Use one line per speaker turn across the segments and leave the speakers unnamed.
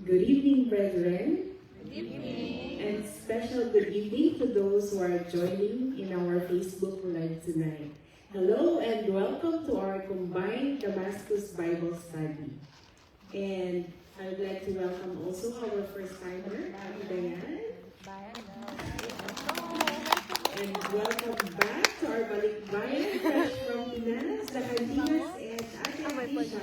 Good evening, brethren,
Good evening.
and special good evening to those who are joining in our Facebook Live tonight. Hello and welcome to our combined Damascus Bible study. And I would like to welcome also our first timer, Ate Diane. And welcome back to our balikbayan fresh from Pinas, the Candinas and Ate Atisha.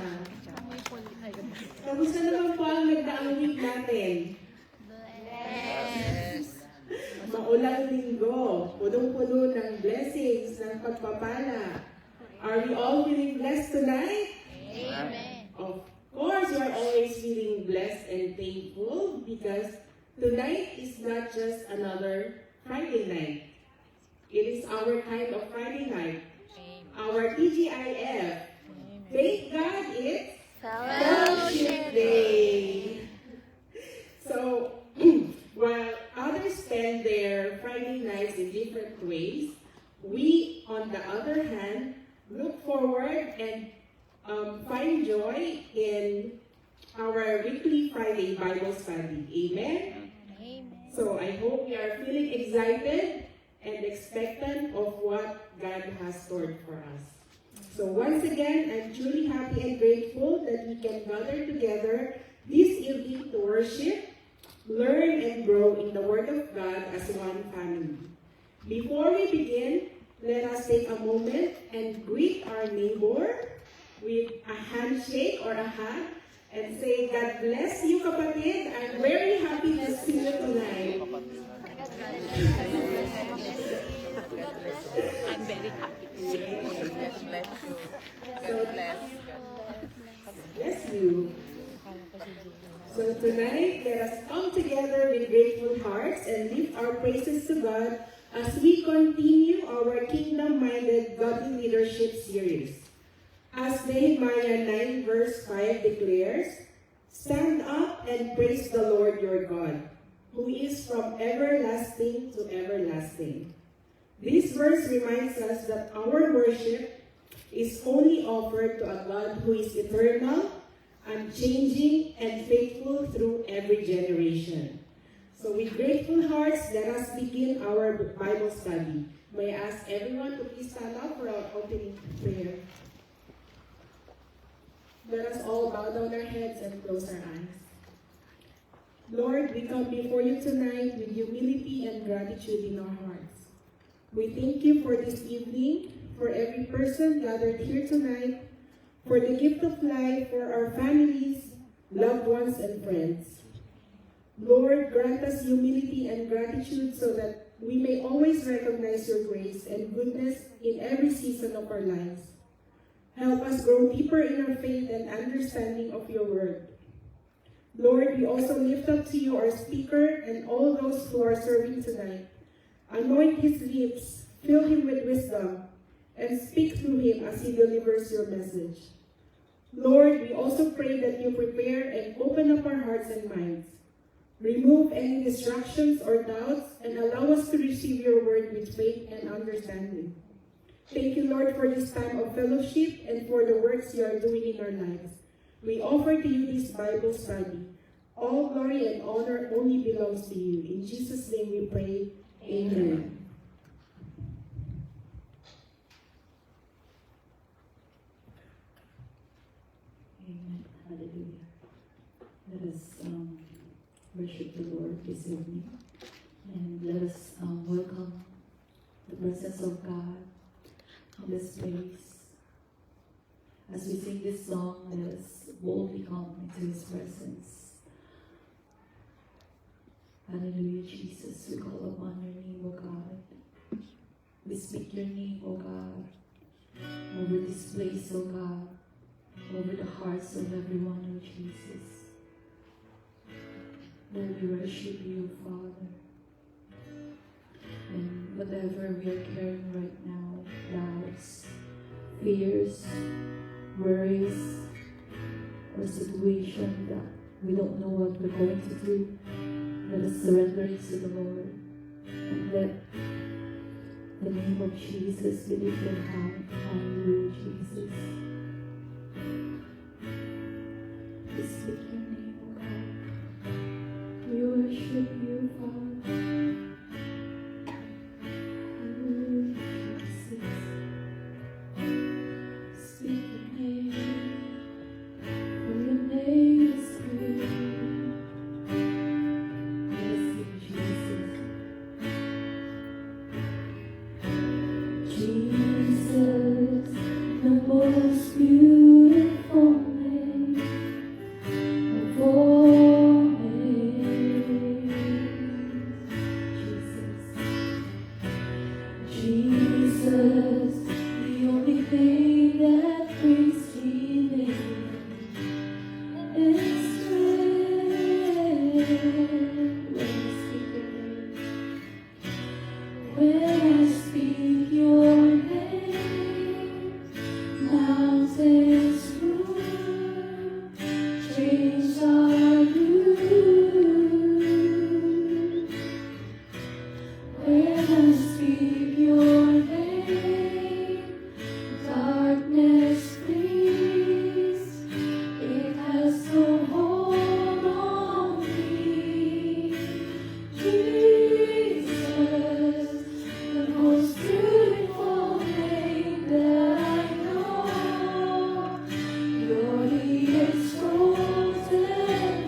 Kamusta naman po ang nagdaang week natin?
Yes.
Maulang linggo, punong-puno ng blessings, ng pagpapala. Are we all feeling blessed tonight?
Amen.
Of course, you are always feeling blessed and thankful because tonight is not just another Friday night. It is our kind of Friday night. Our TGIF. Thank God it's Fellowship Day. So, while others spend their Friday nights in different ways, we, on the other hand, look forward and find joy in our weekly Friday Bible study. Amen?
Amen.
So I hope you are feeling excited and expectant of what God has stored for us. So once again, I'm truly happy and grateful that we can gather together this evening to worship, learn, and grow in the Word of God as one family. Before we begin, let us take a moment and greet our neighbor with a handshake or a hug and say, God bless you, kapatid. I'm very happy to see you tonight.
I'm very happy to see you. God bless you.
So,
Bless.
bless you. So tonight, let us come together with grateful hearts and lift our praises to God as we continue our kingdom-minded godly leadership series. As Nehemiah 9 verse 5 declares, stand up and praise the Lord your God, who is from everlasting to everlasting. This verse reminds us that our worship is only offered to a God who is eternal, unchanging, and faithful through every generation. So with grateful hearts, let us begin our Bible study. May I ask everyone to please stand up for our opening prayer. Let us all bow down our heads and close our eyes. Lord, we come before you tonight with humility and gratitude in our hearts. We thank you for this evening, for every person gathered here tonight, for the gift of life, for our families, loved ones, and friends. Lord, grant us humility and gratitude so that we may always recognize your grace and goodness in every season of our lives. Help us grow deeper in our faith and understanding of your word. Lord, we also lift up to you our speaker and all those who are serving tonight. Anoint his lips, fill him with wisdom, and speak through him as he delivers your message. Lord, we also pray that you prepare and open up our hearts and minds. Remove any distractions or doubts and allow us to receive your word with faith and understanding. Thank you, Lord, for this time of fellowship and for the works you are doing in our lives. We offer to you this Bible study. All glory and honor only belongs to you. In Jesus' name we pray. Amen.
Amen. Hallelujah. Let us worship the Lord this evening. And let us welcome the presence of God in this place. As we sing this song, let us boldly come into His presence. Hallelujah, Jesus. We call upon your name, O God. We speak your name, O God, over this place, O God, over the hearts of everyone, O Jesus. Lord, we worship you, Father. And whatever we are carrying right now, doubts, fears, worries, or situation that we don't know what we're going to do, let us surrender it to the Lord and let the name of Jesus be lifted high. Hallelujah, Jesus. We speak your name, O God. Dreams are you. When I speak your name, darkness flees. It has no hold on me. Jesus, the most beautiful name that I know. You're the exalted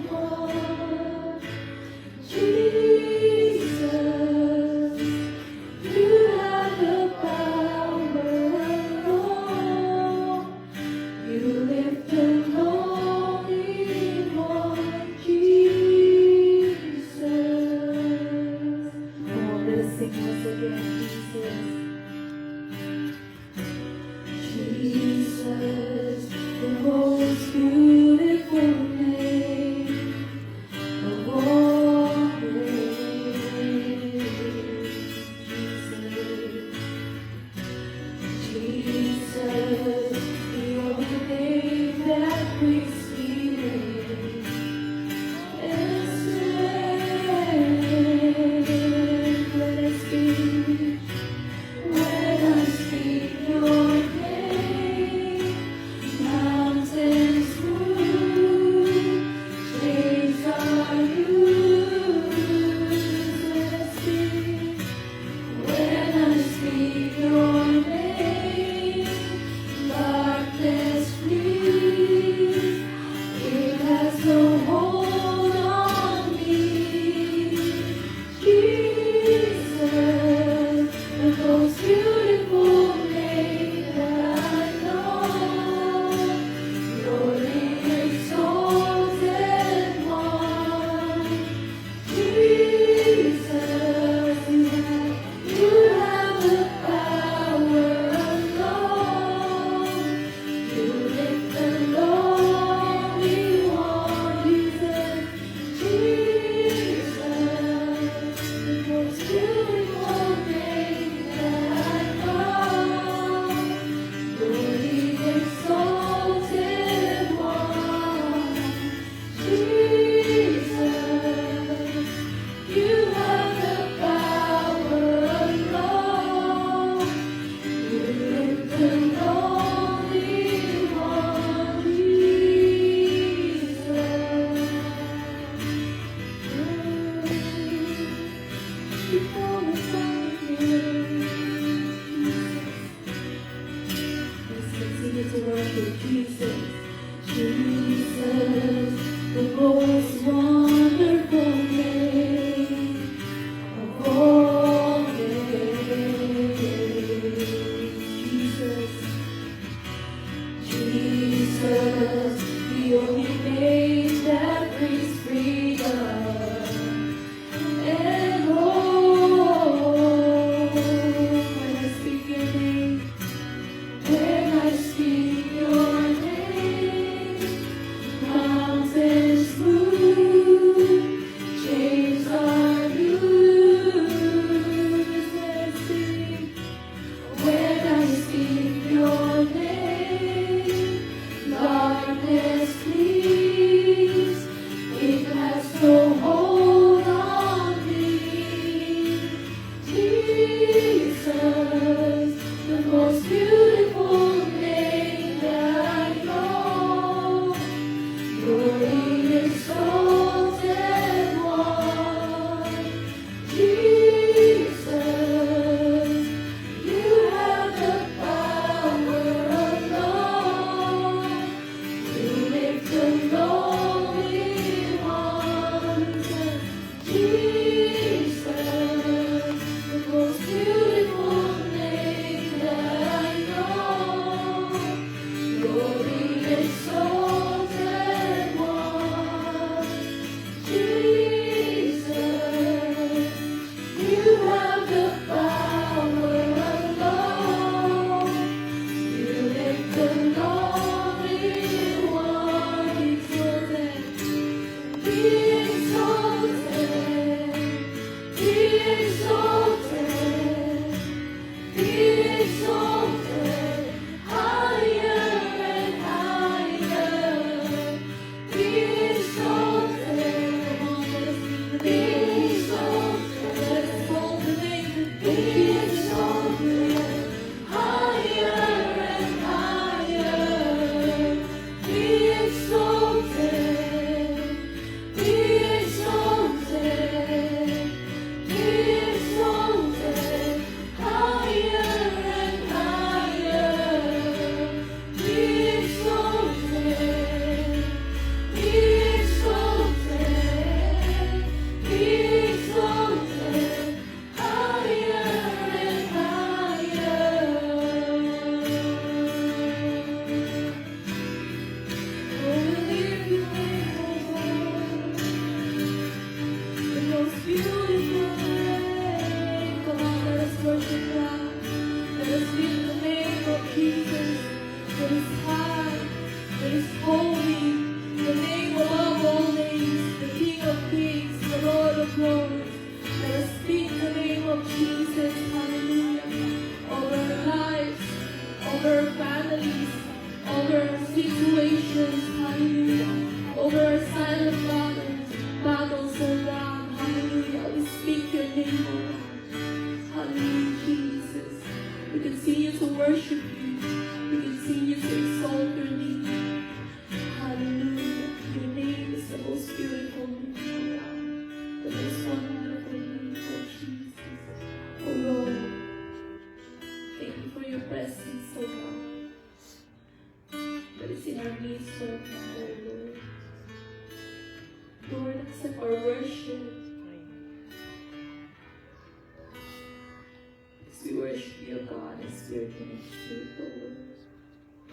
Spirit ministry, Lord.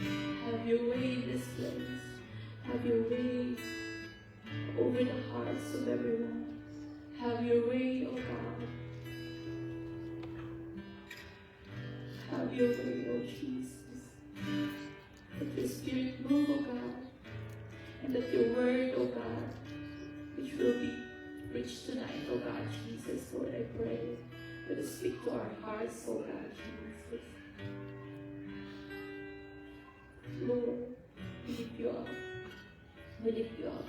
Have your way in this place. Have your way over the hearts of everyone. Have your way, oh God. Have your way, oh Jesus. Let your Spirit move, oh God. And let your word, oh God, which will be preached tonight, oh God, Jesus, Lord, I pray. Let us speak to our hearts, oh God, Jesus. Lord, we lift you up. We lift you up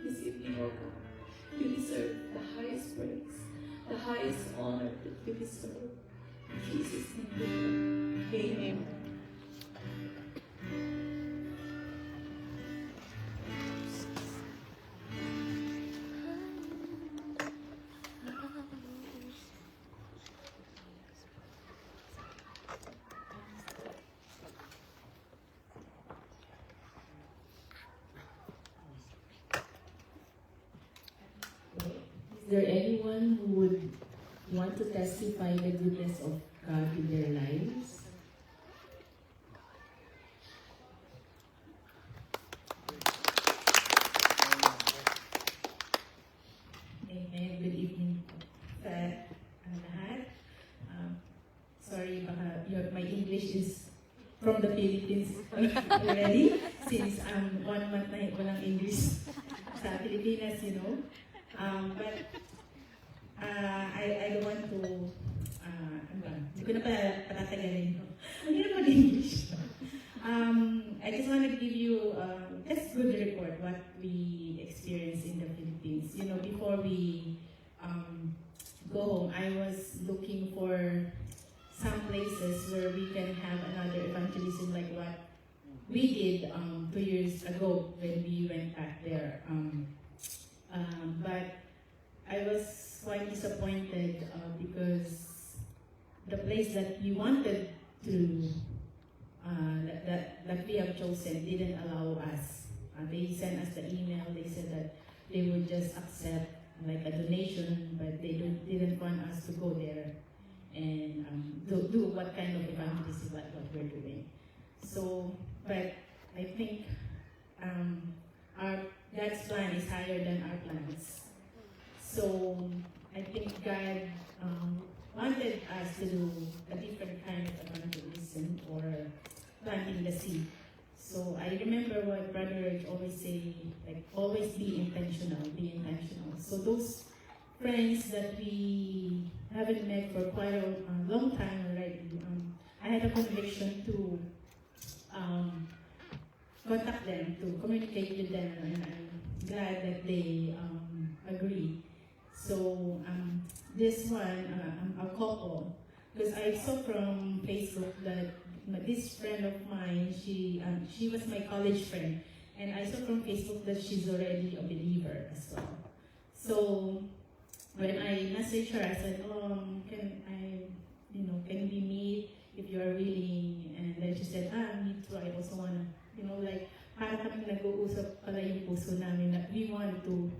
this evening, oh God. You deserve the highest praise, the highest honor that you deserve. In Jesus' name we pray. Amen.
Is there anyone who would want to testify the goodness of God in their lives?
Amen. Good evening sa lahat. Sorry, baka my English is from the Philippines already since 1 month na walang English sa Pilipinas, you know. But I don't want to, hindi ko na patatagalin. Hindi na mag-English. I just want to give you just good report what we experienced in the Philippines. You know, before we go home, I was looking for some places where we can have another evangelism like what we did 2 years ago when we went back there. But I was quite disappointed because the place that we wanted to, that we have chosen didn't allow us. They sent us the email, they said that they would just accept like a donation, but they didn't want us to go there and do what kind of evangelism what we're doing. So, but I think God's plan is higher than our plans. So I think God wanted us to do a different kind of evangelism or planting the seed. So I remember what Brother Reg always say, like always be intentional, be intentional. So those friends that we haven't met for quite a long time already, I had a conviction to contact them, to communicate with them, and I'm glad that they agree. So this one, a couple, because I saw from Facebook that this friend of mine, she was my college friend, and I saw from Facebook that she's already a believer as well. So when I messaged her, I said, can we meet if you are willing? And then she said, me too, I also wanna, like, para kami nag-uusap pala yung puso namin na we want to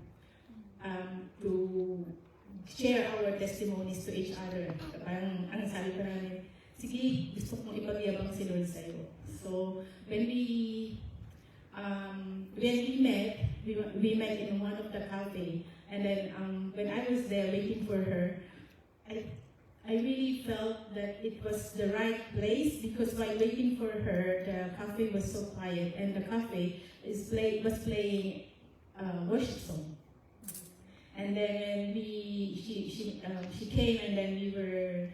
share our testimonies to each other. Parang ang sabi pa namin, sige, gusto kong ipagyabang si Lord sa'yo. So, when we met, we met in one of the cafe, and then when I was there waiting for her, I really felt that it was the right place because while waiting for her, the cafe was so quiet, and the cafe was playing worship song. And then when she came, and then we were,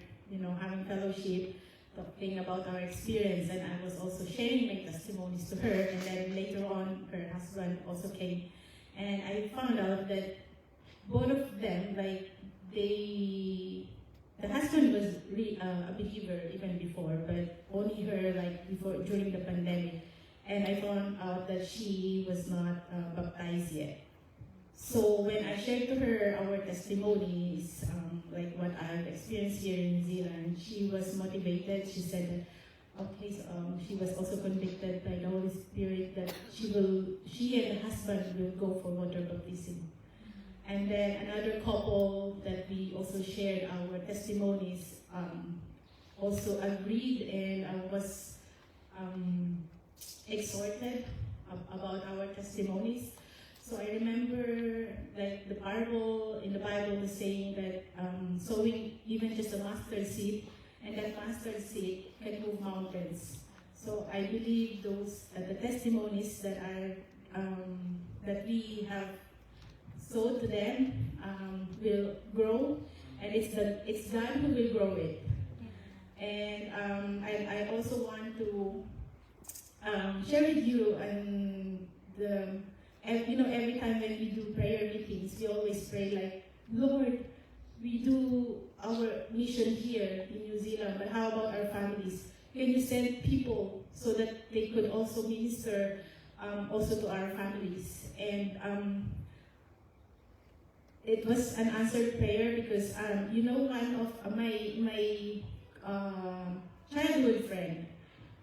having fellowship, talking about our experience, and I was also sharing my testimonies to her. And then later on, her husband also came, and I found out that both of them, like the husband was a believer even before, but only her like before during the pandemic, and I found out that she was not baptized yet. So when I shared to her our testimonies, like what I've experienced here in New Zealand, she was motivated. She said that, okay, so, she was also convicted by the Holy Spirit that she and the husband will go for water baptism. And then another couple that we also shared our testimonies, also agreed and was exhorted about our testimonies. So I remember like the parable in the Bible is saying that sowing even just a mustard seed, and that mustard seed can move mountains. So I believe those the testimonies that are that we have sowed to them will grow, and it's God who will grow it. And I also want to share with you every time when we do prayer meetings, we always pray like, Lord, we do our mission here in New Zealand, but how about our families? Can you send people so that they could also minister also to our families? And it was an answered prayer because one of my childhood friend,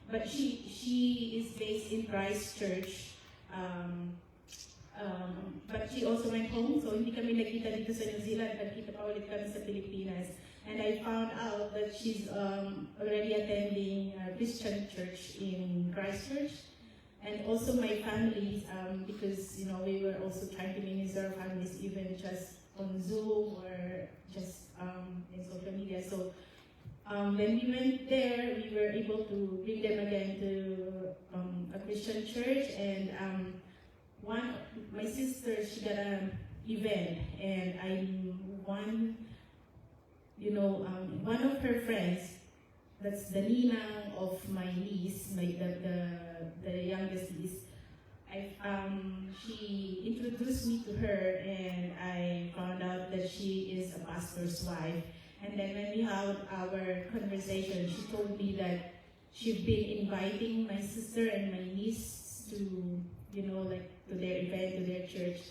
but she is based in Christchurch. But she also went home, so hindi kami nagkita dito sa New Zealand, nagkita pa ulit kami sa Pilipinas. And I found out that she's already attending a Christian church in Christchurch. And also my families, because we were also trying to minister our families even just on Zoom or just in social media. So when we went there, we were able to bring them again to a Christian church. And my sister, she got an event, and one of her friends, that's the ninang of my niece, the youngest niece. She introduced me to her, and I found out that she is a pastor's wife. And then when we had our conversation, she told me that she'd been inviting my sister and my niece to, to their event, to their church.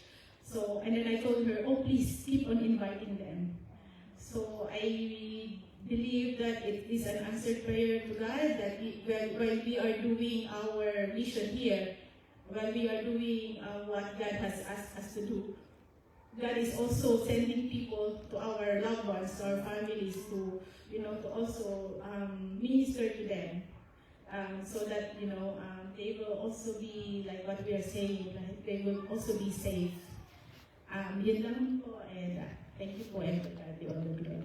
So, and then I told her, oh, please keep on inviting them. So I believe that it is an answered prayer to God, that while we are doing our mission here, while we are doing what God has asked us to do, God is also sending people to our loved ones, to our families, to also minister to them, so that they will also be like what we are saying, like they will also be safe. Yun lang po, and thank you po, and God be all the glory.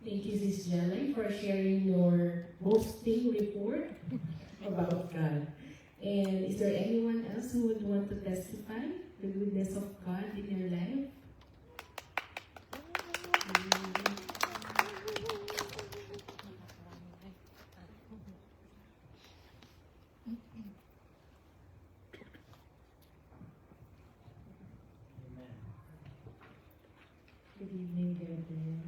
Thank you, Sis Jelly, for sharing your boasting report about God. And is there anyone else who would want to testify the goodness of God in your life? Good evening, Gabriel.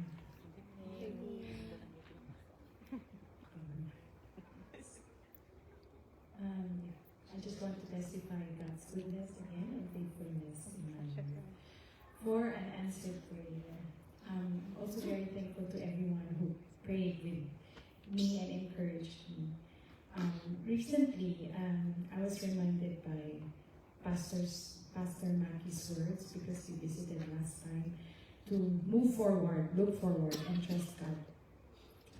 I just want to testify God's goodness again and faithfulness in my life for an answered prayer. I'm also very thankful to everyone who prayed with me and encouraged me. Recently, I was reminded by Pastor Mackie's words, because he visited last time, to move forward, look forward, and trust God.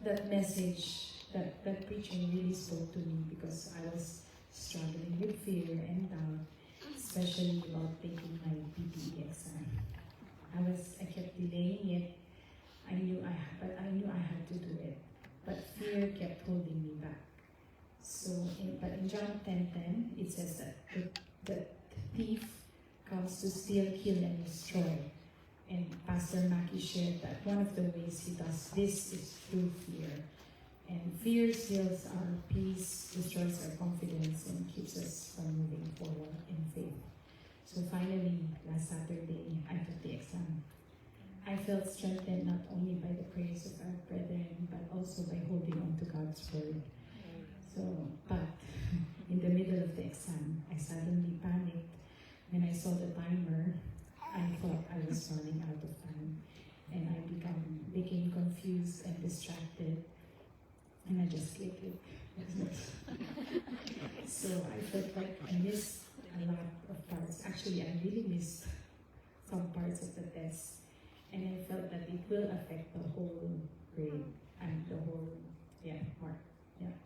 That message, that preaching really spoke to me, because I was struggling with fear and doubt, especially about taking my PTE exam. I kept delaying it. I knew I had to do it, but fear kept holding me back. So, but in John 10:10, it says that the thief comes to steal, kill, and destroy. And Pastor Mackie shared that one of the ways he does this is through fear. And fear steals our peace, destroys our confidence, and keeps us from moving forward in faith. So finally, last Saturday, I took the exam. I felt strengthened not only by the prayers of our brethren, but also by holding on to God's word. But in the middle of the exam, I suddenly panicked. When I saw the timer, I thought I was running out of time, and I became confused and distracted, and I just clicked it. So I felt like I missed a lot of parts. Actually, I really missed some parts of the test. And I felt that it will affect the whole grade and the whole, mark. Yeah.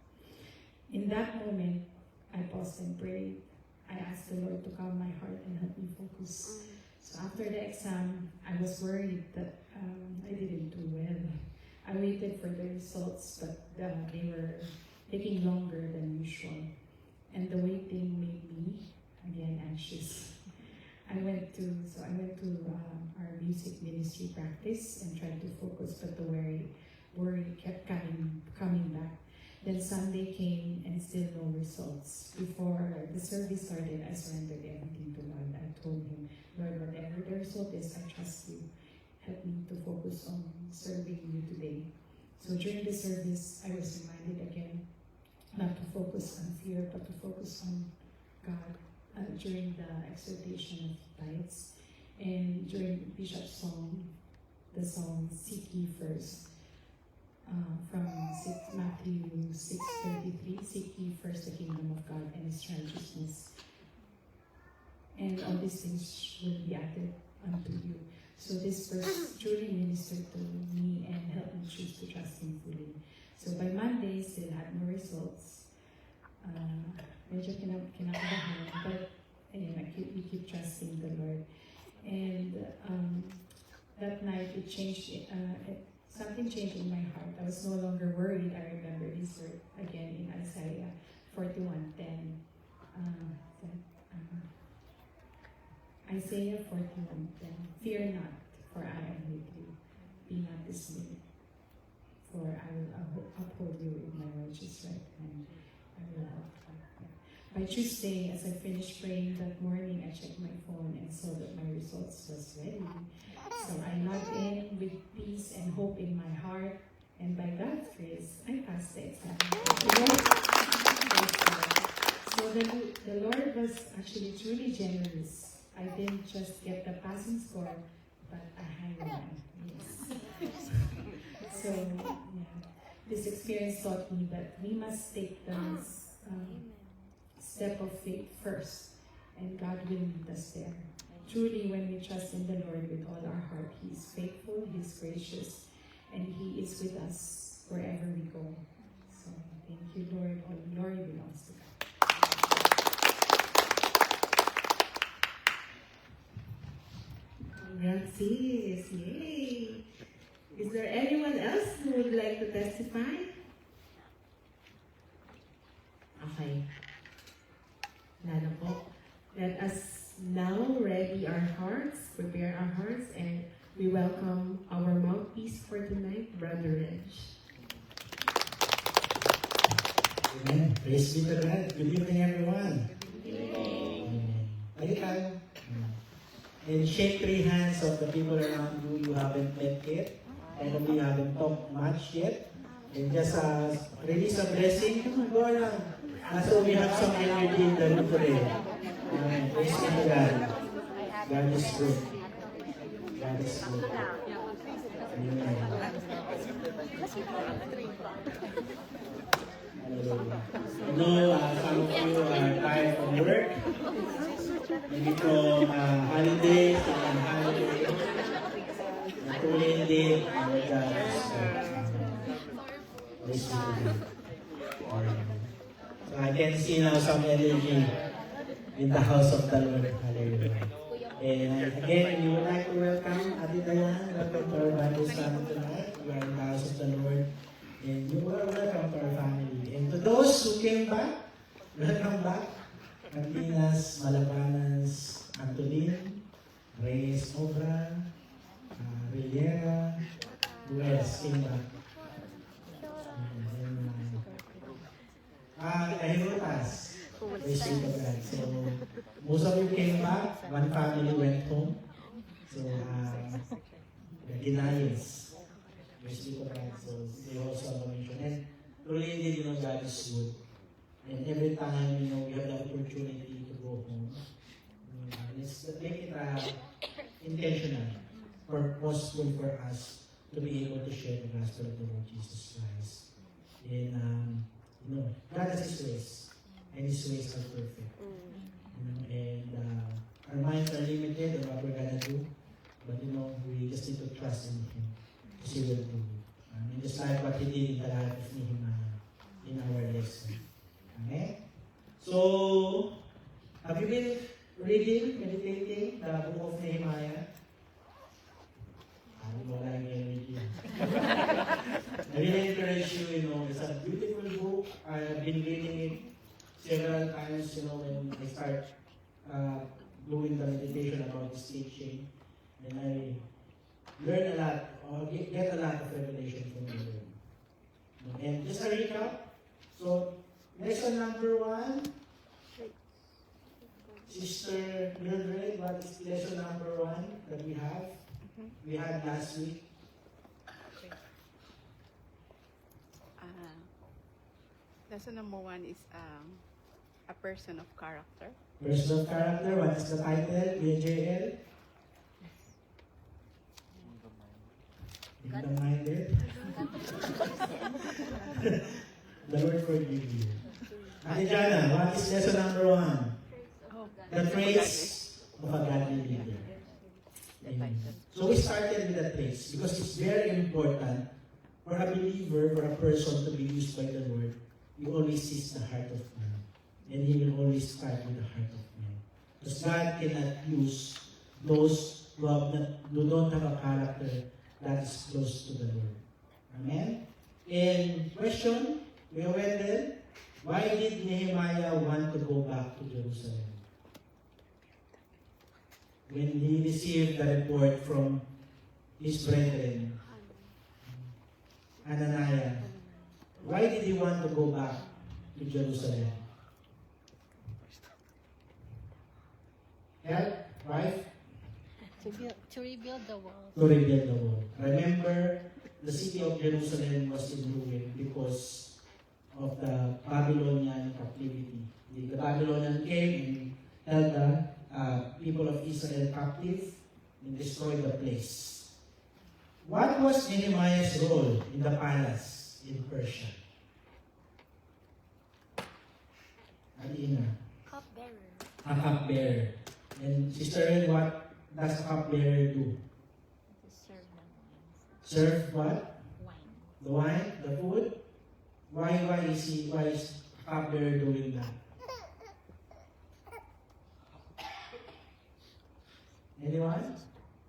In that moment, I paused and prayed. I asked the Lord to calm my heart and help me focus. So after the exam, I was worried that I didn't do well. I waited for the results, but they were taking longer than usual. And the waiting made me, again, anxious. I went to our music ministry practice and tried to focus, but the worry kept coming back. Then Sunday came and still no results. Before the service started, I surrendered everything to God. I told Him, Lord, whatever the result is, I trust You. Help me to focus on serving You today. So during the service, I was reminded again not to focus on fear, but to focus on God. During the exhortation of tithes, and during Bishop's song, the song "Seek Ye First," from Matthew 6:33, "Seek ye first the kingdom of God and His righteousness, and all these things will be added unto you." So this verse truly ministered to me and helped me choose to trust Him fully. So by Monday, still had no results. Medyo kinakabahan, but anyway, we keep trusting the Lord. And that night, it changed. Something changed in my heart. I was no longer worried. I remember this word again in Isaiah 41:10. Isaiah 41:10. Fear not, for I am with you. Be not dismayed, for I will uphold you with my righteous right hand. By Tuesday, as I finished praying that morning, I checked my phone and saw that my results was ready. So I logged in with peace and hope in my heart, and by God's grace, I passed the exam. So the Lord was actually truly generous. I didn't just get the passing score, but a high one. Yes. So, this experience taught me that we must take the step of faith first, and God will lead us there. Truly, when we trust in the Lord with all our heart, He is faithful, He is gracious, and He is with us wherever we go. So, thank you, Lord. All glory belongs to God.
Congrats, sis. Yay! Is there anyone else who would like to testify? Okay. Nana po. Let us now ready our hearts, prepare our hearts, and we welcome our mouthpiece for tonight, Brother Reg.
Amen. Praise be to God. Good evening, everyone. Good evening. Tayo tayo. And shake 3 hands of the people around you haven't met yet. And we haven't talked much yet. And just release a blessing. Come on, go around. So we have some energy in the room today. Praise be to God. God is good. God is good. Amen. Hallelujah. I know some of you are tired from work. Maybe from holidays and holidays. Truly indeed, our God is good. So I can see now some energy in the house of the Lord. Hallelujah. And again, we would like to welcome Ate Dayan. Welcome to our Bible study tonight. We are in the house of the Lord. And you are welcome to our family. And to those who came back, welcome back. Martinas, Malabanas, Antolin, Reyes Obra, Rillera, who else came back? Ahinutas. Praise be to God. So, most of you came back. One family went home. So, the Ginayas. Praise be to God. So, they also have a mission. And truly, indeed, God is good. And every time, we have the opportunity to go home. Let's make it intentional, purposeful for us to be able to share the gospel of the Lord Jesus Christ. And, God has His ways. and His ways are perfect. You know, and our minds are limited on what we're gonna do, but you know, we just need to trust in Him, because He will do it. And just like what He did in the life of Nehemiah in our lesson. Amen? So, have you been reading, meditating the book of Nehemiah? Wala yung energy. I really encourage you, you know, it's a beautiful book. I've been reading it several times, you know, when I start doing the meditation about this teaching. And I learn a lot, or get a lot of revelation from the Lord. And just a recap. So, lesson number 1, Sister Mildred, what is lesson number 1 that we have? We had last week.
Lesson number 1 is a person of character.
Person of character, what is the title? BJL? Kingdom-minded. The Lord forgive you. Ate Jana, what is lesson number 1? The traits of a godly leader. Amen. So we started with the traits because it's very important for a believer, for a person to be used by the Lord. He always sees the heart of man. And He will always start with the heart of man. Because God cannot use those who don't have a character that is close to the Lord. Amen? And question, Kuya Wendell, why did Nehemiah want to go back to Jerusalem? When he received the report from his brethren, Ananiah, why did he want to go back to Jerusalem? Help, wife?
To rebuild the wall.
To rebuild the wall. Remember, the city of Jerusalem was in ruin because of the Babylonian captivity. The Babylonian came and held the people of Israel captive and destroyed the place. What was Nehemiah's role in the palace in Persia? Alina.
Cupbearer.
A cupbearer. And Sister Ellen, what does a cupbearer do?
To serve the
Serve what?
wine.
The wine? The food? Why is cupbearer doing that? Anyone?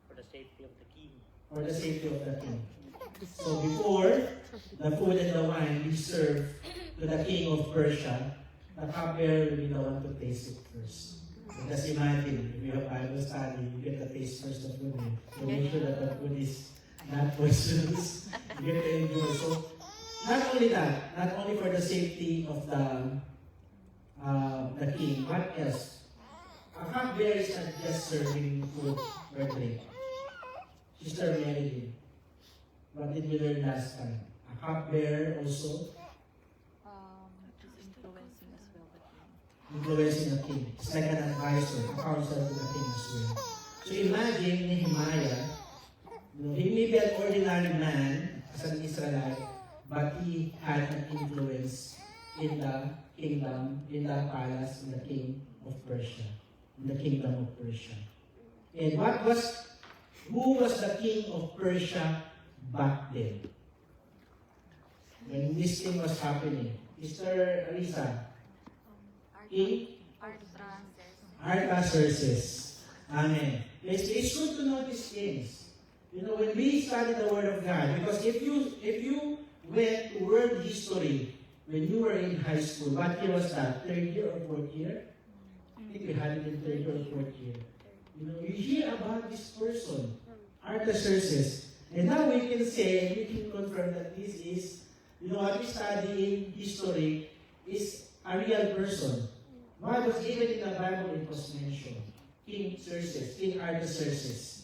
For the safety of the king.
For the safety of the king. So before the food and the wine be served to the king of Persia, the cupbearer will be the one to taste it first. So just imagine, if you have Bible study, you get the taste first of the food. So make sure that the food is not poisonous. You get to enjoy. So not only that, not only for the safety of the king, what else? A cupbearer is not just serving food or drink. Sister Mary, what did we learn last time? A cupbearer also
Influencing as well the king.
influencing the king. It's like an advisor, a counselor to the king as well. So imagine Nehemiah, he may be an ordinary man as an Israelite, but he had an influence in the kingdom, in the palace, in the king of Persia. In the kingdom of Persia. And who was the king of Persia back then? When this thing was happening. Sister Arisa, King Artaxerxes. Amen. It's good to know these things. You know, when we study the Word of God, because if you went to world history when you were in high school, what year was that? 3rd year or 4th year? I think we had it in 3rd or 4th year. You know, you hear about this person, Artaxerxes, and now we can say, and we can confirm that this is, you know, what we study in history is a real person. Why? Because even in the Bible it was mentioned. King Xerxes, King Artaxerxes.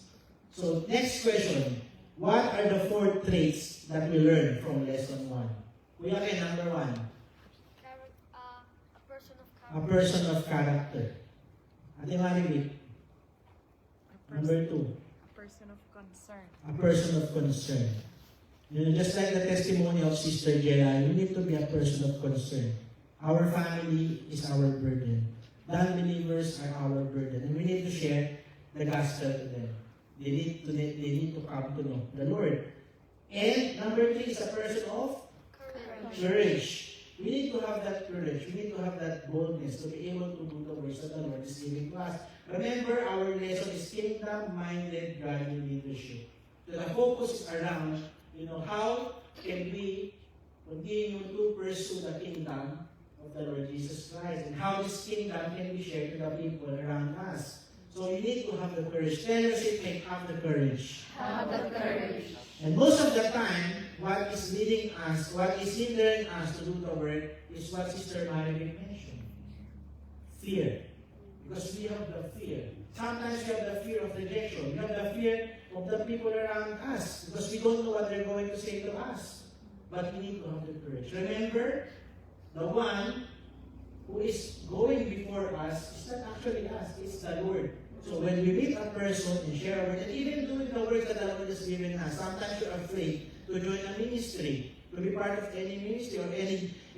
So, next question. What are the 4 traits that we learn from lesson 1? Kuya Ken, number 1. A person of character. Ate Maribik. Number 2.
A person of concern.
A person of concern. You know, just like the testimony of Sister Jella, you need to be a person of concern. Our family is our burden. Non-believers are our burden. And we need to share the gospel to them. They need to come to know the Lord. And number 3 is a person of courage. We need to have that courage. We need to have that boldness to be able to do the works that the Lord is giving to us. Remember, our lesson is kingdom-minded godly leadership. So the focus is around, how can we continue to pursue the kingdom of the Lord Jesus Christ, and how this kingdom can be shared to the people around us. So you need to have the courage. Tell your seatmate, have the courage.
Have the courage.
And most of the time, what is leading us, what is hindering us to do the work is what Sister Marilyn mentioned. Fear. Because we have the fear. Sometimes we have the fear of rejection. We have the fear of the people around us because we don't know what they're going to say to us. But we need to have the courage. Remember, the one who is going before us is not actually us, it's the Lord. So when we meet a person and share a word, and even doing the work that the Lord has given us, sometimes you're afraid to join a ministry, to be part of any ministry or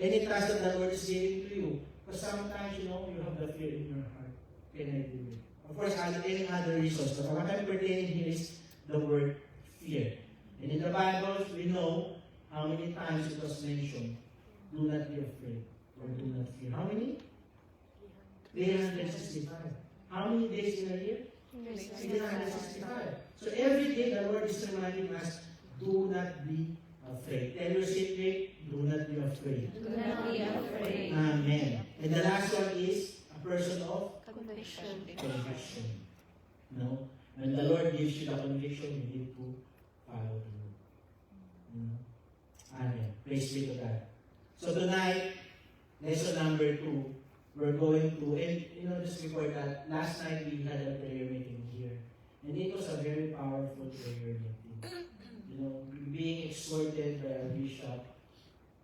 any task that the Lord is giving to you. But sometimes, you have the fear in your heart. Can I do it? Of course, any other reasons. But what I'm pertaining here is the word fear. And in the Bible, we know how many times it was mentioned. Do not be afraid or do not fear. How many? 365. How many days in a year? 365. So every day the Lord is reminding us, do not be afraid. Tell your seatmate, do not be afraid.
Do not be afraid.
Amen. And the last one is a person of
Conviction.
conviction. No? When the Lord gives you the conviction, you need to follow the Lord. Amen. Praise be to God. So tonight, lesson number 2, we're going to, and just before that, last night we had a prayer meeting here. And it was a very powerful prayer meeting. Being exhorted by our bishop,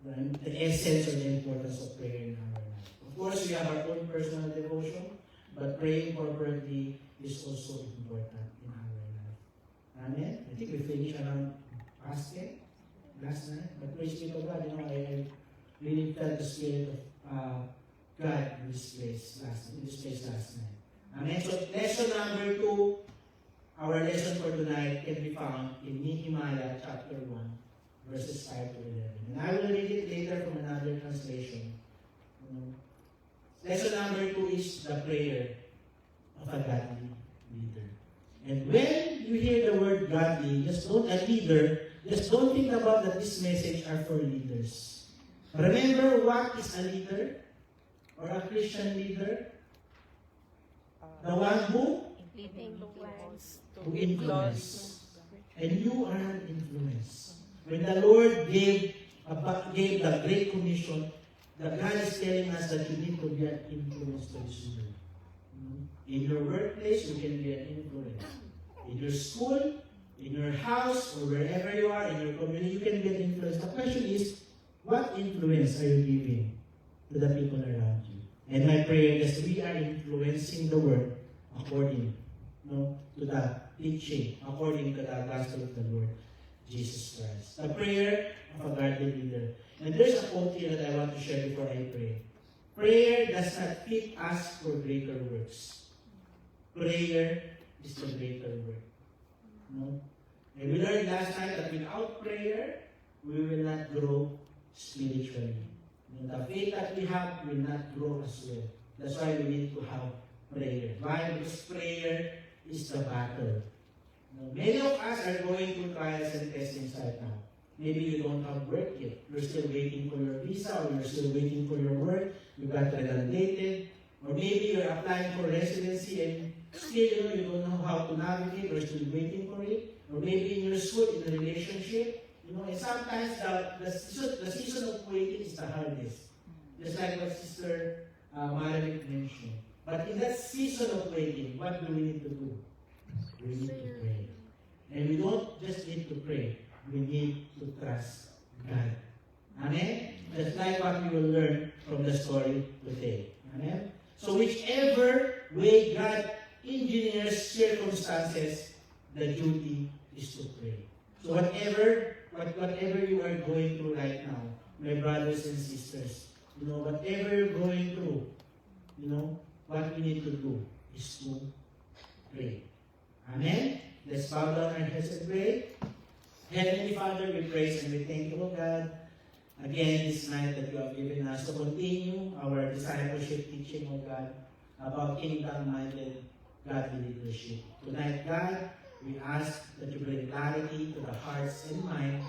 the essence or the importance of prayer in our life. Of course, we have our own personal devotion, but praying corporately is also important in our life. Amen? I think we finished around past 10 last night, but praise be to God, I really felt the Spirit of God in this place last night. Amen? So lesson number 2, our lesson for tonight can be found in Nehemiah chapter 1, verses 5 to 11. And I will read it later from another translation. Lesson number 2 is the prayer of a godly leader. And when you hear the word godly, just don't think about that this message are for leaders. Remember what is a leader or a Christian leader? The one who influence. And you are an influence. When the Lord gave the Great Commission, the God is telling us that you need to be an influence to this world. In your workplace, you can be an influence. In your school, in your house, or wherever you are, in your community, you can be an influence. The question is, what influence are you giving to the people around you? And my prayer is that we are influencing the world according to the teaching, according to the gospel of the Lord Jesus Christ. The prayer of a godly leader. And there's a quote here that I want to share before I pray. Prayer does not fit us for greater works. Prayer is the greater work. And we learned last night that without prayer, we will not grow spiritually. The faith that we have will not grow as well. That's why we need to have prayer. Why? Because prayer is the battle. Many of us are going through trials and testings right now. Maybe you don't have work yet. You're still waiting for your visa, or you're still waiting for your work. You got redundated. Or maybe you're applying for residency and still you don't know how to navigate, or still waiting for it. Or maybe in your school, in a relationship. And sometimes the season of waiting is the hardest. Just like what Sister Marilyn mentioned. But in that season of waiting, what do we need to do? We need to pray. And we don't just need to pray. We need to trust God. Amen? That's like what we will learn from the story today. Amen? So whichever way God engineers circumstances, the duty is to pray. So whatever you are going through right now, my brothers and sisters, whatever you're going through, what we need to do is to pray. Amen? Let's bow down our heads and pray. Heavenly Father, we praise and we thank you, O God, again this night that you have given us to continue our discipleship teaching, O God, about kingdom-minded godly leadership. Tonight, God, we ask that you bring clarity to the hearts and mind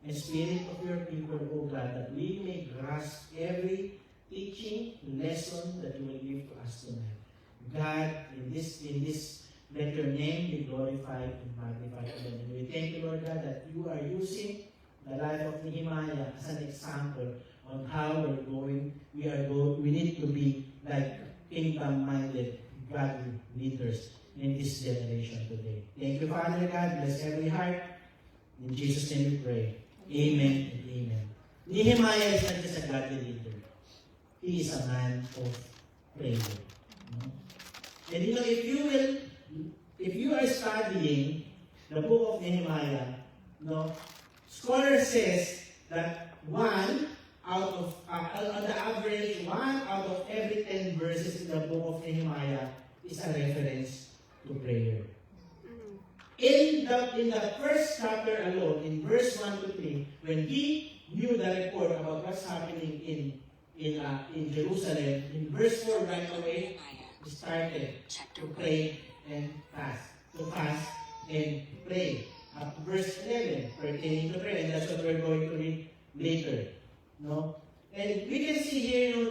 and spirit of your people, O God, that we may grasp every teaching, lesson that you will give to us tonight. God, in this, let your name be glorified and magnified. And we thank you, Lord God, that you are using the life of Nehemiah as an example on how we need to be like kingdom-minded, godly leaders in this generation today. Thank you, Father God. Bless every heart. In Jesus' name we pray. Amen and amen. Nehemiah is not just a godly leader. He is a man of prayer. And if you are studying the book of Nehemiah, scholar says that on the average, 1 out of every 10 verses in the book of Nehemiah is a reference to prayer. In the first chapter alone, in verse 1 to 3, when he knew the report about what's happening in Jerusalem, in verse 4 right away, he started to pray and fast. To fast and pray. Up to verse 11, pertaining to prayer, and that's what we're going to read later. And we can see here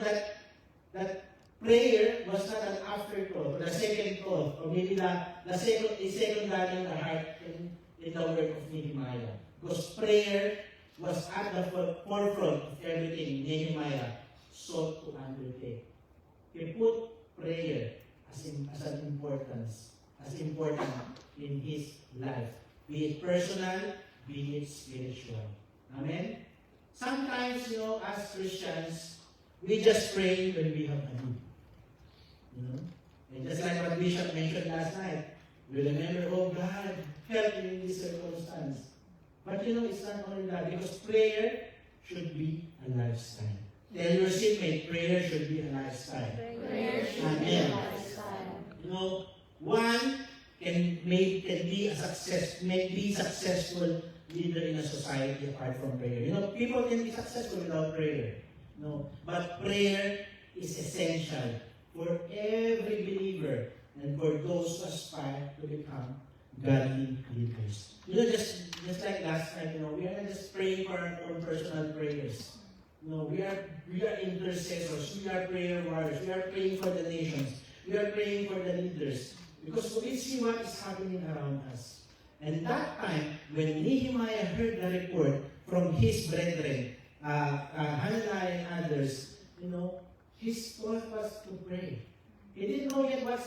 that prayer was not an afterthought, or a second thought, or maybe a secondary in the heart in the work of Nehemiah. Because prayer was at the forefront of everything Nehemiah sought to undertake. He put prayer as important in his life, be it personal, be it spiritual. Amen? Sometimes, as Christians, we just pray when we have a need. And just like what Bishop mentioned last night, we remember, oh God, help me in this circumstance. But it's not only that, because prayer should be a lifestyle. Tell your seatmate, prayer should be a lifestyle.
Prayer should
Amen.
be a lifestyle.
One can be successful leader in a society apart from prayer. People can be successful without prayer. But prayer is essential for every believer and for those who aspire to become godly leaders. Just like last night, we are not just praying for our own personal prayers. We are intercessors. We are prayer warriors. We are praying for the nations. We are praying for the leaders. Because we see what is happening around us. And that time, when Nehemiah heard the report from his brethren, Hananiah and others, his thought was to pray. He didn't know yet what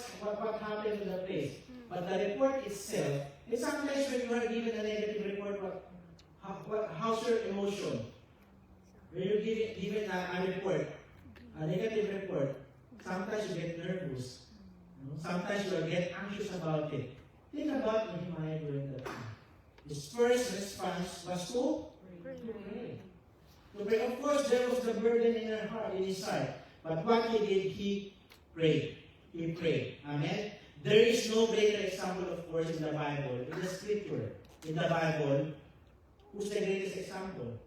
happened in the place. But the report itself, and sometimes when you are given a negative report, how's your emotion? When you're given a report, a negative report, sometimes you get nervous. Sometimes you get anxious about it. Think about Nehemiah during that time. His first response was to pray. To pray. Of course, there was the burden in his heart. But what he did, he prayed. He prayed. Amen? There is no greater example, of course, in the Bible, in the scripture, in the Bible. Who's the greatest example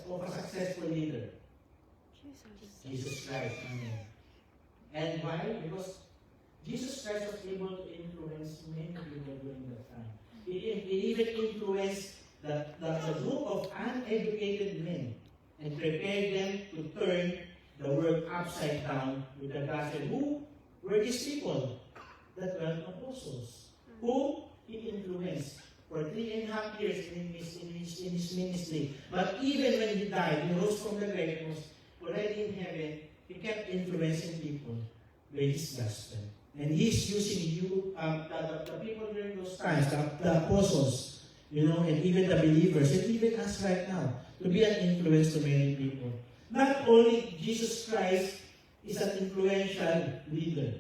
of a successful leader? Jesus Christ. Amen. And why? Because Jesus Christ was able to influence many people during that time. He even influenced the group of uneducated men and prepared them to turn the world upside down with the gospel. Who were these people? The 12 apostles, who he influenced for 3.5 years in his ministry. But even when he died, he rose from the grave and was already in heaven. He kept influencing people with his gospel. And he's using you, the people during those times, the apostles, and even the believers, and even us right now, to be an influence to many people. Not only Jesus Christ is an influential leader,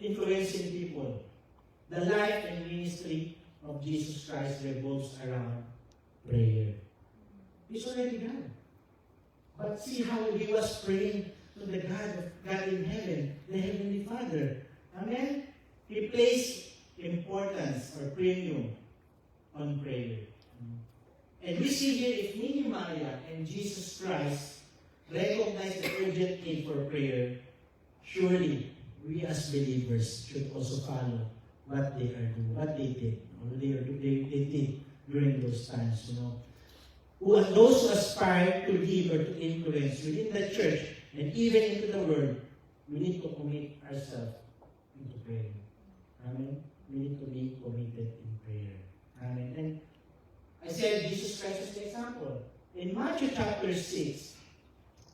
influencing people. The life and ministry of Jesus Christ revolves around prayer. It's already done. But see how he was praying to the God in heaven, the Heavenly Father. Amen? He placed importance or premium on prayer. And we see here if Nehemiah and Jesus Christ recognize the urgent need for prayer, surely we as believers should also follow what they are doing, what they did, or they did during those times, Those who aspire to live or to influence within the church and even into the world, we need to commit ourselves into prayer. Amen? We need to be committed in prayer. Amen? And I said Jesus Christ is the example. In Matthew chapter 6,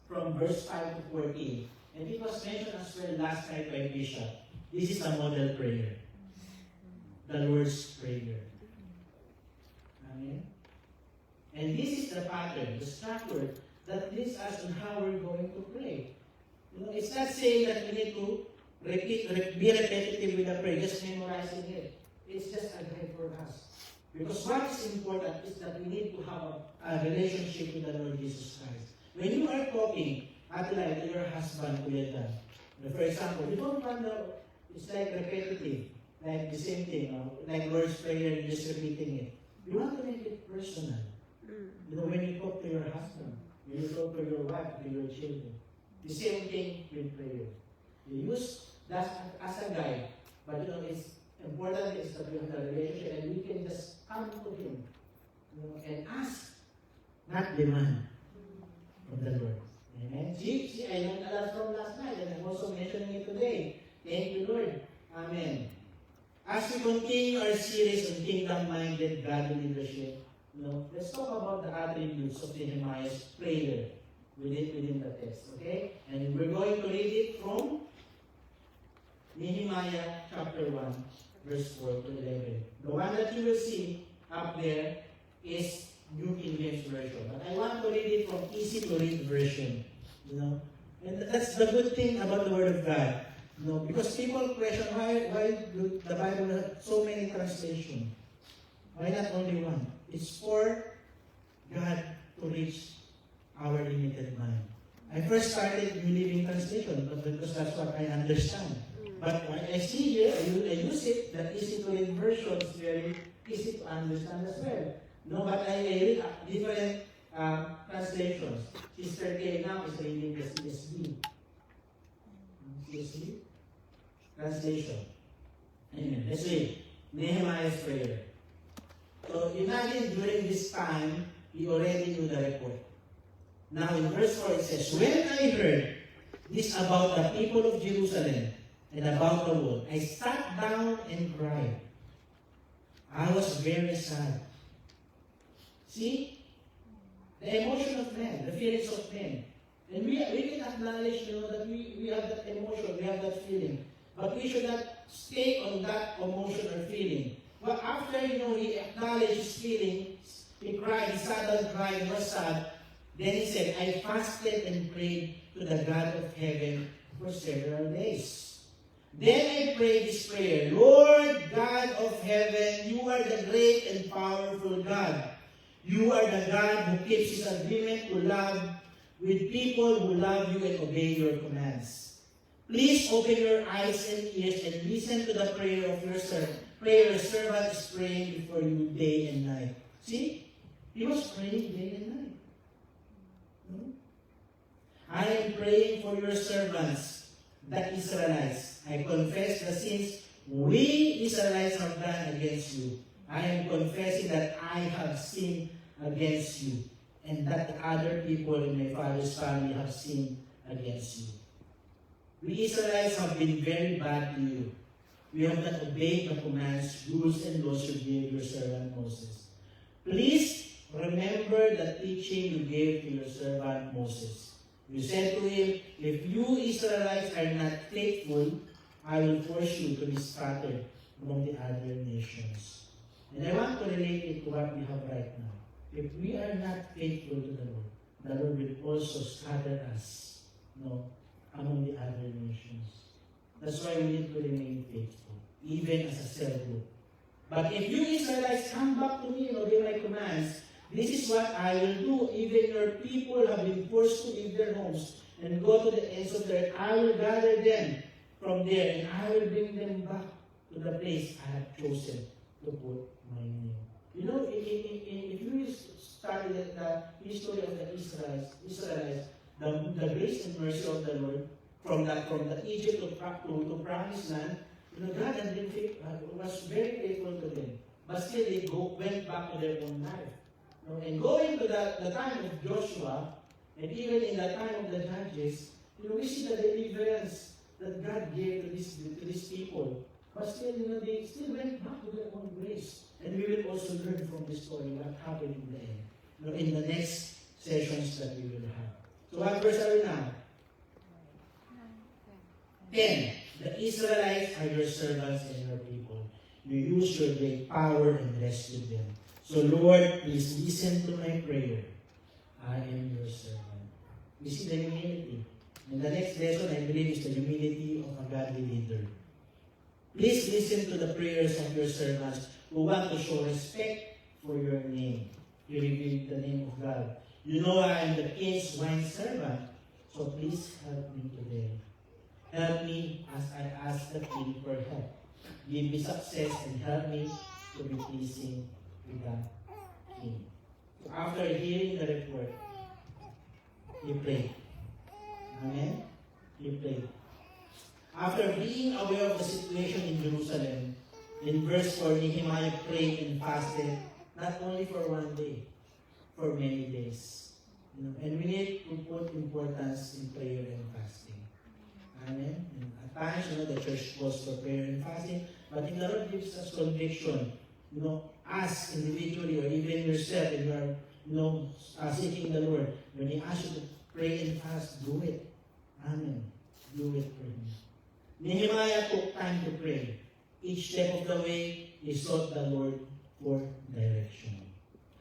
from verse 5 to 14, and it was mentioned as well last night by Bishop, this is a model prayer. The Lord's Prayer. Amen? And this is the pattern, the structure that leads us on how we're going to pray. It's not saying that we need to be repetitive with the prayer, just memorizing it. It's just a guide for us. Because what is important is that we need to have a relationship with the Lord Jesus Christ. When you are talking, to your husband, Kuya Dan, for example, you don't want it's like repetitive, like the same thing, like Lord's Prayer, you're just repeating it. You want to make it personal. When you talk to your husband, when you talk to your wife, to your children, the same thing with prayer. You use that as a guide, but it's important is that we have a relationship and we can just come to Him, and ask, not demand from the Lord. Amen. See, I learned a lot from last night, and I'm also mentioning it today. Thank you, Lord. Amen. As we continue our series on kingdom-minded godly leadership, let's talk about the attributes of Nehemiah's prayer within the text, okay? And we're going to read it from Nehemiah chapter 1, verse 4 to 11. The one that you will see up there is New King James Version. But I want to read it from easy to read version. And that's the good thing about the Word of God. Because people question why do the Bible have so many translations? Why not only one? It's for God to reach our limited mind. I first started New Living Translation because that's what I understand. But when I see here, I use it, that easy to read version is very easy to understand as well. But I read different translations. Sister Kay now is reading the CSB. CSB translation. Amen. Let's read Nehemiah's prayer. So imagine during this time, he already knew the report. Now in verse 4 it says, when I heard this about the people of Jerusalem and about the wall, I sat down and cried. I was very sad. See? The emotion of men, the feelings of men. And we can acknowledge that we have that emotion, we have that feeling. But we should not stay on that emotion or feeling. But after, he acknowledged his feelings, he cried, he sat down, cried, was sad. Then he said, I fasted and prayed to the God of heaven for several days. Then I prayed this prayer, Lord God of heaven, you are the great and powerful God. You are the God who keeps his agreement to love with people who love you and obey your commands. Please open your eyes and ears and listen to the prayer of your servant. Prayer, your servant is praying before you day and night. See? He was praying day and night. I am praying for your servants, the Israelites. I confess the sins we Israelites have done against you. I am confessing that I have sinned against you, and that the other people in my father's family have sinned against you. We Israelites have been very bad to you. We have not obeyed the commands, rules, and laws you gave your servant Moses. Please remember the teaching you gave to your servant Moses. You said to him, if you Israelites are not faithful, I will force you to be scattered among the other nations. And I want to relate it to what we have right now. If we are not faithful to the Lord will also scatter us among the other nations. That's why we need to remain faithful, even as a cell group. But if you Israelites come back to me and obey my commands, This is what I will do. Even your people have been forced to leave their homes and go to the ends of the earth. I will gather them from there, and I will bring them back to the place I have chosen to put my name. You know, if you study the history of the Israelites, the grace and mercy of the Lord from the Egypt to promised land, you know, God had been was very faithful to them. But still, they went back to their own life. You know, and going to the time of Joshua, and even in the time of the Judges, you know, we see the deliverance that God gave to these people. But still, you know, they still went back to their own grace. And we will also learn from this story what happened in the end. You know, in the next sessions that we will have. So what verse are we now? 10. The Israelites are your servants and your people. You use your great power and rescue them. So Lord, please listen to my prayer. I am your servant. We see the humility. And the next lesson, I believe, is the humility of a godly leader. Please listen to the prayers of your servants who want to show respect for your name. You reveal the name of God. You know I am the king's wine servant, so please help me today. Help me as I ask the king for help. Give me success and help me to be pleasing with the king. So after hearing the report, he prayed. Amen? He prayed. After being aware of the situation in Jerusalem, in verse 4, Nehemiah prayed and fasted, not only for one day, for many days. You know, and we need to put importance in prayer and fasting. Amen? And at times, you know, the church calls for prayer and fasting, but if the Lord gives us conviction, you know, us individually or even yourself, and you are, you know, seeking the Lord, when He asks you to pray and fast, do it. Amen. Do it for Him. Nehemiah took time to pray. Each step of the way, he sought the Lord for direction.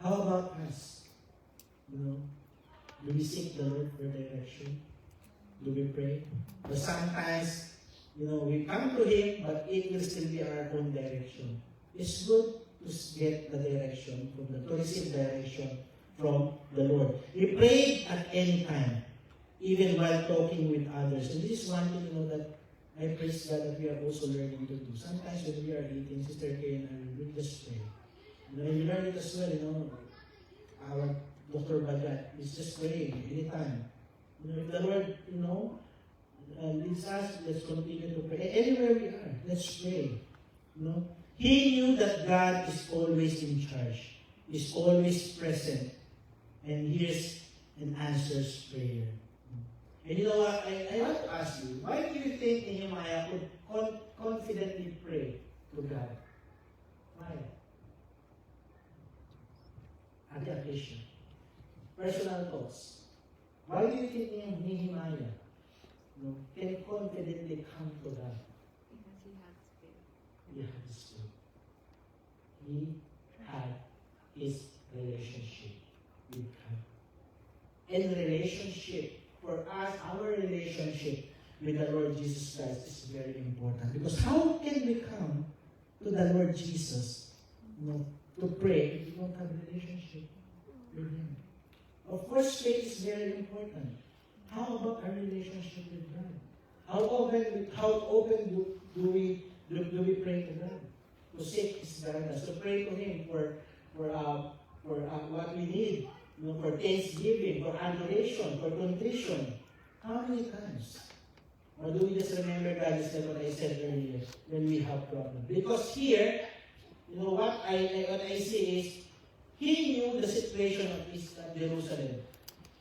How about us? You know, do we seek the Lord for direction? Do we pray? But sometimes, you know, we come to Him, but it will still be our own direction. It's good to get the direction to receive direction from the Lord. We pray at any time, even while talking with others. And this is one thing, you know, that I praise God that we are also learning to do. Sometimes when we are eating, Sister Kay and I, we just pray. You know, and we learn it as well, you know. Our Dr. Bajat is just praying anytime. You know, if the Lord, you know, leads us, let's continue to pray. Anywhere we are, let's pray. You know, he knew that God is always in charge, is always present, and hears and answers prayer. And you know what? I want to ask you, why do you think Nehemiah could confidently pray to God? Why? At the occasion. Personal thoughts. Why do you think Nehemiah, you know, can confidently come to God?
Because he has faith.
He had his faith. He had his relationship with God. And relationship, for us, our relationship with the Lord Jesus Christ is very important. Because how can we come to the Lord Jesus, you know, to pray if we don't have a relationship with Him? Of course, faith is very important. How about our relationship with God? How often do we pray to God? To seek His guidance, to pray to Him for what we need, you know, for thanksgiving, for adoration, for contrition. How many times? Or do we just remember God, just like what I said earlier, when we have problems? Because here, you know, what I see is, he knew the situation of Jerusalem,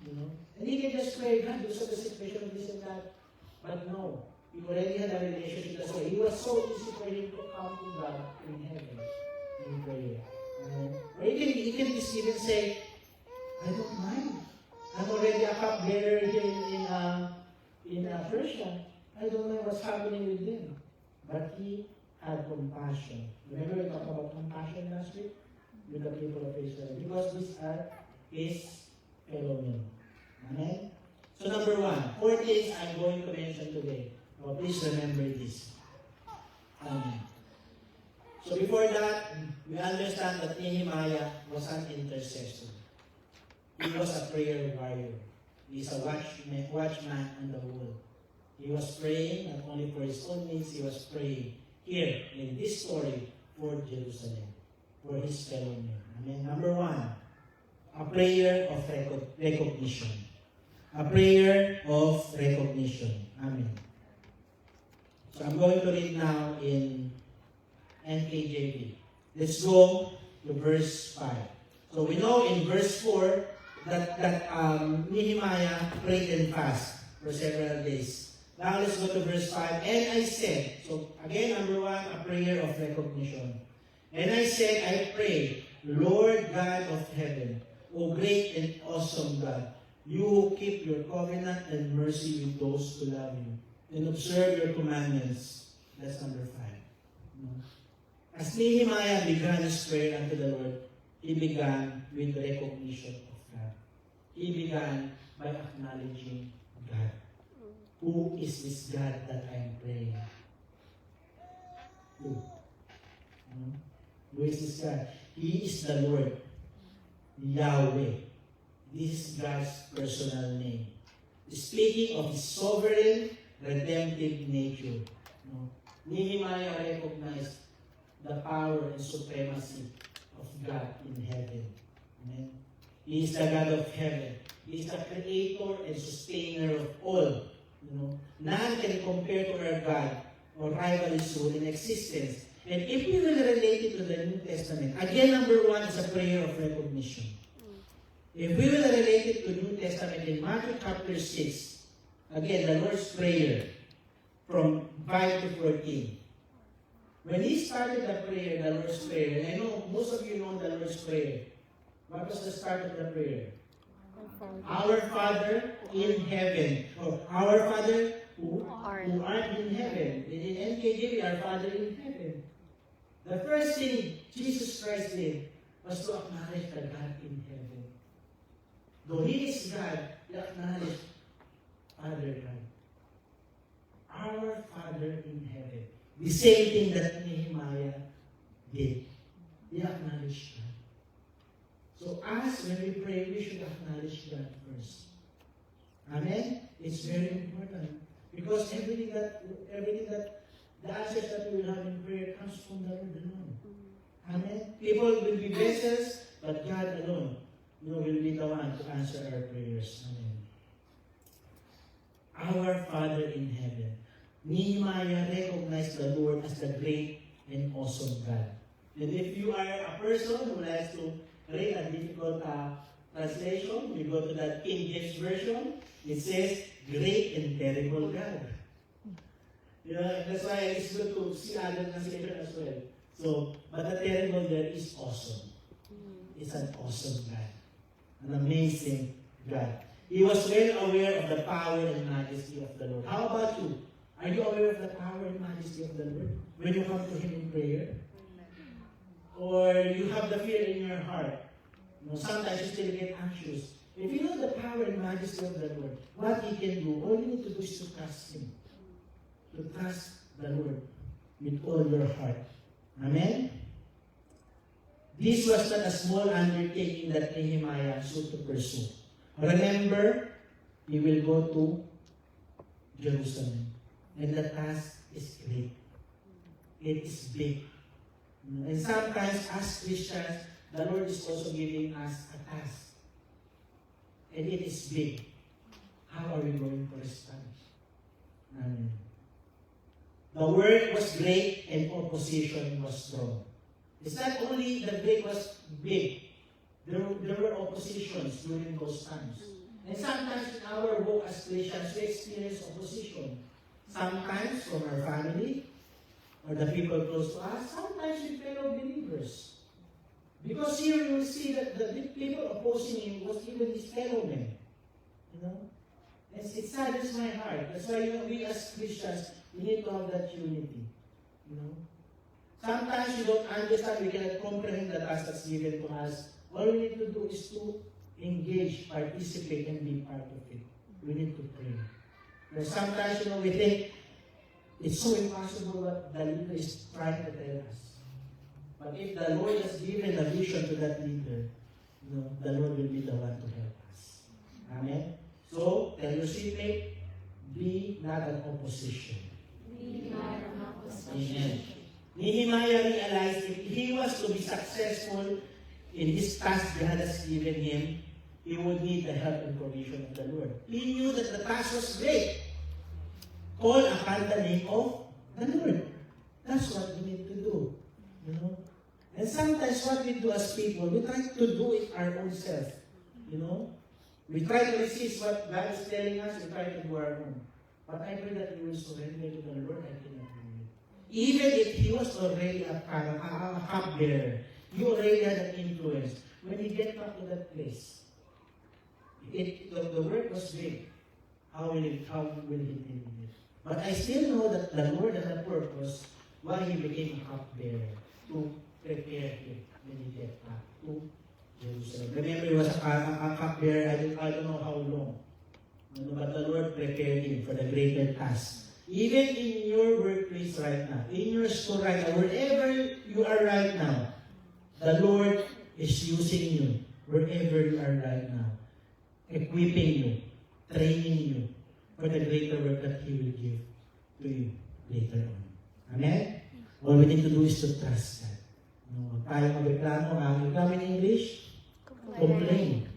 you know, and he can just pray, God, you saw the situation of this and that. But no, he already had a relationship. That's why it was so easy for him to come to God in heaven in prayer. Or he can just even say, I don't mind. I'm already a cupbearer here in Persia. I don't know what's happening with them. But he had compassion. Remember we talked about compassion last week with the people of Israel? Because these are his fellow men. Amen? So number 1, 4 things I'm going to mention today. Oh, please remember this. Amen. So before that, we understand that Nehemiah was an intercessor. He was a prayer warrior. He's a watchman on the wall. He was praying not only for his own needs, he was praying here in this story for Jerusalem, for his fellow men. Amen. Number one, a prayer of recognition. A prayer of recognition. Amen. So I'm going to read now in NKJV. Let's go to verse 5. So we know in verse 4 that Nehemiah prayed and fasted for several days. Now let's go to verse 5. And I said, so again, number one, a prayer of recognition. And I said, I pray, Lord God of heaven, O great and awesome God, you who keep your covenant and mercy with those who love you and observe your commandments. That's number 5. As Nehemiah began his prayer unto the Lord, he began with recognition of God. He began by acknowledging God. Who is this God that I am praying? Who is this God? He is the Lord, Yahweh. This is God's personal name. Speaking of His sovereign, redemptive nature. Nehemiah recognized the power and supremacy of God in heaven. Amen. He is the God of heaven. He is the creator and sustainer of all. None can compare to our God or rival His rule in existence. And if we will relate it to the New Testament, again, number one is a prayer of recognition. If we will relate it to New Testament in Matthew chapter 6, again, the Lord's Prayer from 5 to 14. When He started the prayer, the Lord's Prayer, and I know most of you know the Lord's Prayer. What was the start of the prayer? Our Father in heaven. Or our Father who art in heaven. In NKJV, our Father in heaven. The first thing Jesus Christ did was to acknowledge the God in heaven. Though He is God, He acknowledged Father God. Our Father in heaven. The same thing that Nehemiah did. He acknowledged God. So us, when we pray, we should acknowledge God first. Amen? It's very important. Because everything that the answers that we will have in prayer comes from the Lord alone. Amen? People will be vessels, but God alone will be the one to answer our prayers. Amen. Our Father in heaven. Nehemiah recognized the Lord as the great and awesome God. And if you are a person who likes to read a difficult translation, you go to that King James Version, it says, great and terrible God. That's why it's good to see other translation as well. So, but the terrible there is awesome. It's an awesome God. An amazing God. He was well aware of the power and majesty of the Lord. How about you? Are you aware of the power and majesty of the Lord when you come to Him in prayer? Or you have the fear in your heart? Sometimes you still get anxious. If you know the power and majesty of the Lord, what He can do, all you need to do is to trust Him. To trust the Lord with all your heart. Amen? This was not a small undertaking that Nehemiah sought to pursue. Remember, he will go to Jerusalem. And the task is great. It is big. And sometimes, as Christians, the Lord is also giving us a task. And it is big. How are we going to respond? Amen. The work was great and opposition was strong. It's not only the break was big. There were oppositions during those times. And sometimes in our walk as Christians, we experience opposition. Sometimes from our family, or the people close to us, sometimes with fellow believers. Because here you will see that the people opposing him was even his fellow men. It saddens my heart. That's why we as Christians, we need to have that unity. Sometimes we don't understand, we cannot comprehend the task that's given to us. All we need to do is to engage, participate, and be part of it. We need to pray. But sometimes, we think it's so impossible what the leader is trying to tell us. But if the Lord has given a vision to that leader, the Lord will be the one to help us. Amen? So, tell your seatmate, be not an opposition. Amen. Nehemiah realized if he was to be successful in his task God has given him, he would need the help and provision of the Lord. He knew that the task was great. Call upon the name of the Lord. That's what we need to do. You know? And sometimes what we do as people, we try to do it our own self. You know? We try to resist what God is telling us, we try to do our own. But I pray that we will surrender to the Lord. I cannot do it. Even if he was already a cupbearer, he already had an influence. When he get back to that place, the work was big. How will he deal with it? But I still know that the Lord had a purpose why he became a cupbearer, to prepare him when he get back to Jerusalem. Remember, he was a cupbearer, I don't know how long. But the Lord prepared him for the greater task. Even in your workplace right now, in your school right now, wherever you are right now, the Lord is using you wherever you are right now, equipping you, training you for the greater work that He will give to you later on. Amen? All we need to do is to trust God. No, tayo magreklamo, reklamo in English? Complain.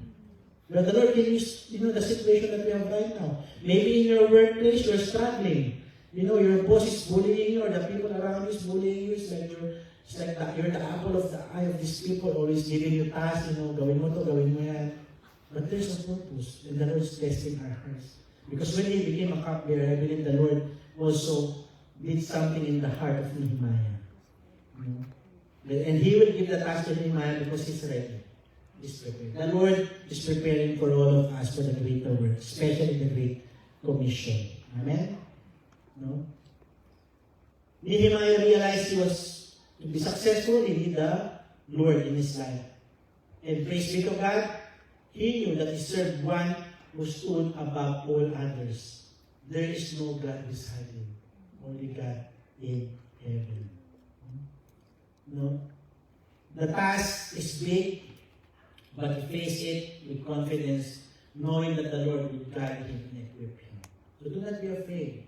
But the Lord can use, the situation that we have right now. Maybe in your workplace, you're struggling. Your boss is bullying you, or the people around you is bullying you. It's like you're the apple of the eye of these people, always giving you tasks, gawin mo to, gawin mo yan. But there's a purpose, and the Lord is testing our hearts. Because when he became a cupbearer, I believe the Lord also did something in the heart of Nehemiah. And he will give the task to Nehemiah because he's ready. He's prepared. The Lord is preparing for all of us for the greater work, especially the Great Commission. Amen? No? Nehemiah realized he was to be successful, he need the Lord in his life. And praise be to God, he knew that he served one who stood above all others. There is no God beside him. Only God in heaven. No? The task is big, but he faced it with confidence, knowing that the Lord will guide him and equip him. So do not be afraid.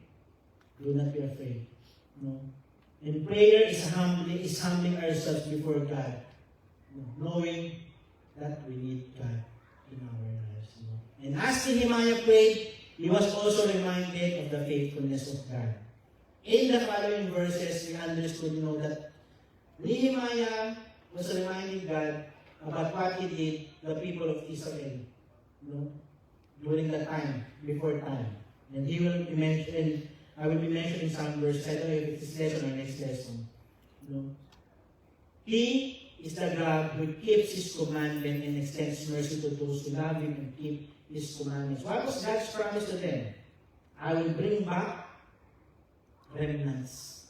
Do not be afraid. No? And prayer is humbling ourselves before God, knowing that we need God in our lives. And as Nehemiah prayed, he was also reminded of the faithfulness of God. In the following verses, we understood, that Nehemiah was reminding God about what he did the people of Israel, during the time, before time. And he will be mentioned, I will be mentioning some verses. I don't know if it's this lesson or next lesson. He is the God who keeps His commandment and extends mercy to those who love Him and keep His commandments. What was God's promise to them? I will bring back remnants.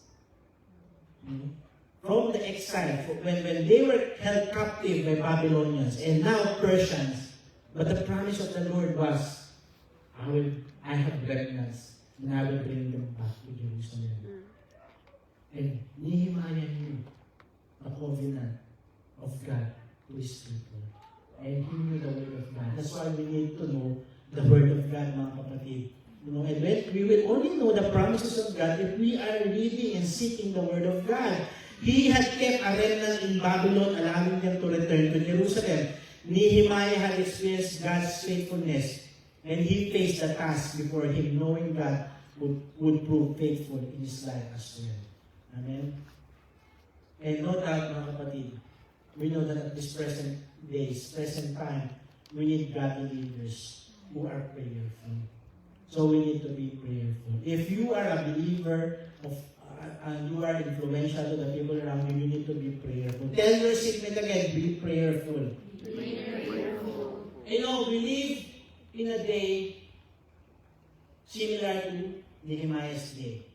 From the exile, when they were held captive by Babylonians and now Persians. But the promise of the Lord was, I have remnants and I will bring them back to Jerusalem. And Nehemiah knew the covenant of God to His people. And he knew the Word of God. That's why we need to know the Word of God, mga kapatid. And when we will only know the promises of God if we are reading and seeking the Word of God. He had kept a remnant in Babylon, allowing them to return to Jerusalem. Nehemiah had experienced God's faithfulness, and he faced the task before him, knowing God would prove faithful in his life as well. Amen? And no doubt, mga kapatid, we know that at this present time, we need godly leaders who are prayerful. So we need to be prayerful. If you are a believer and you are influential to the people around you, you need to be prayerful. Tell your seatmate again, be prayerful. We live in a day similar to Nehemiah's day.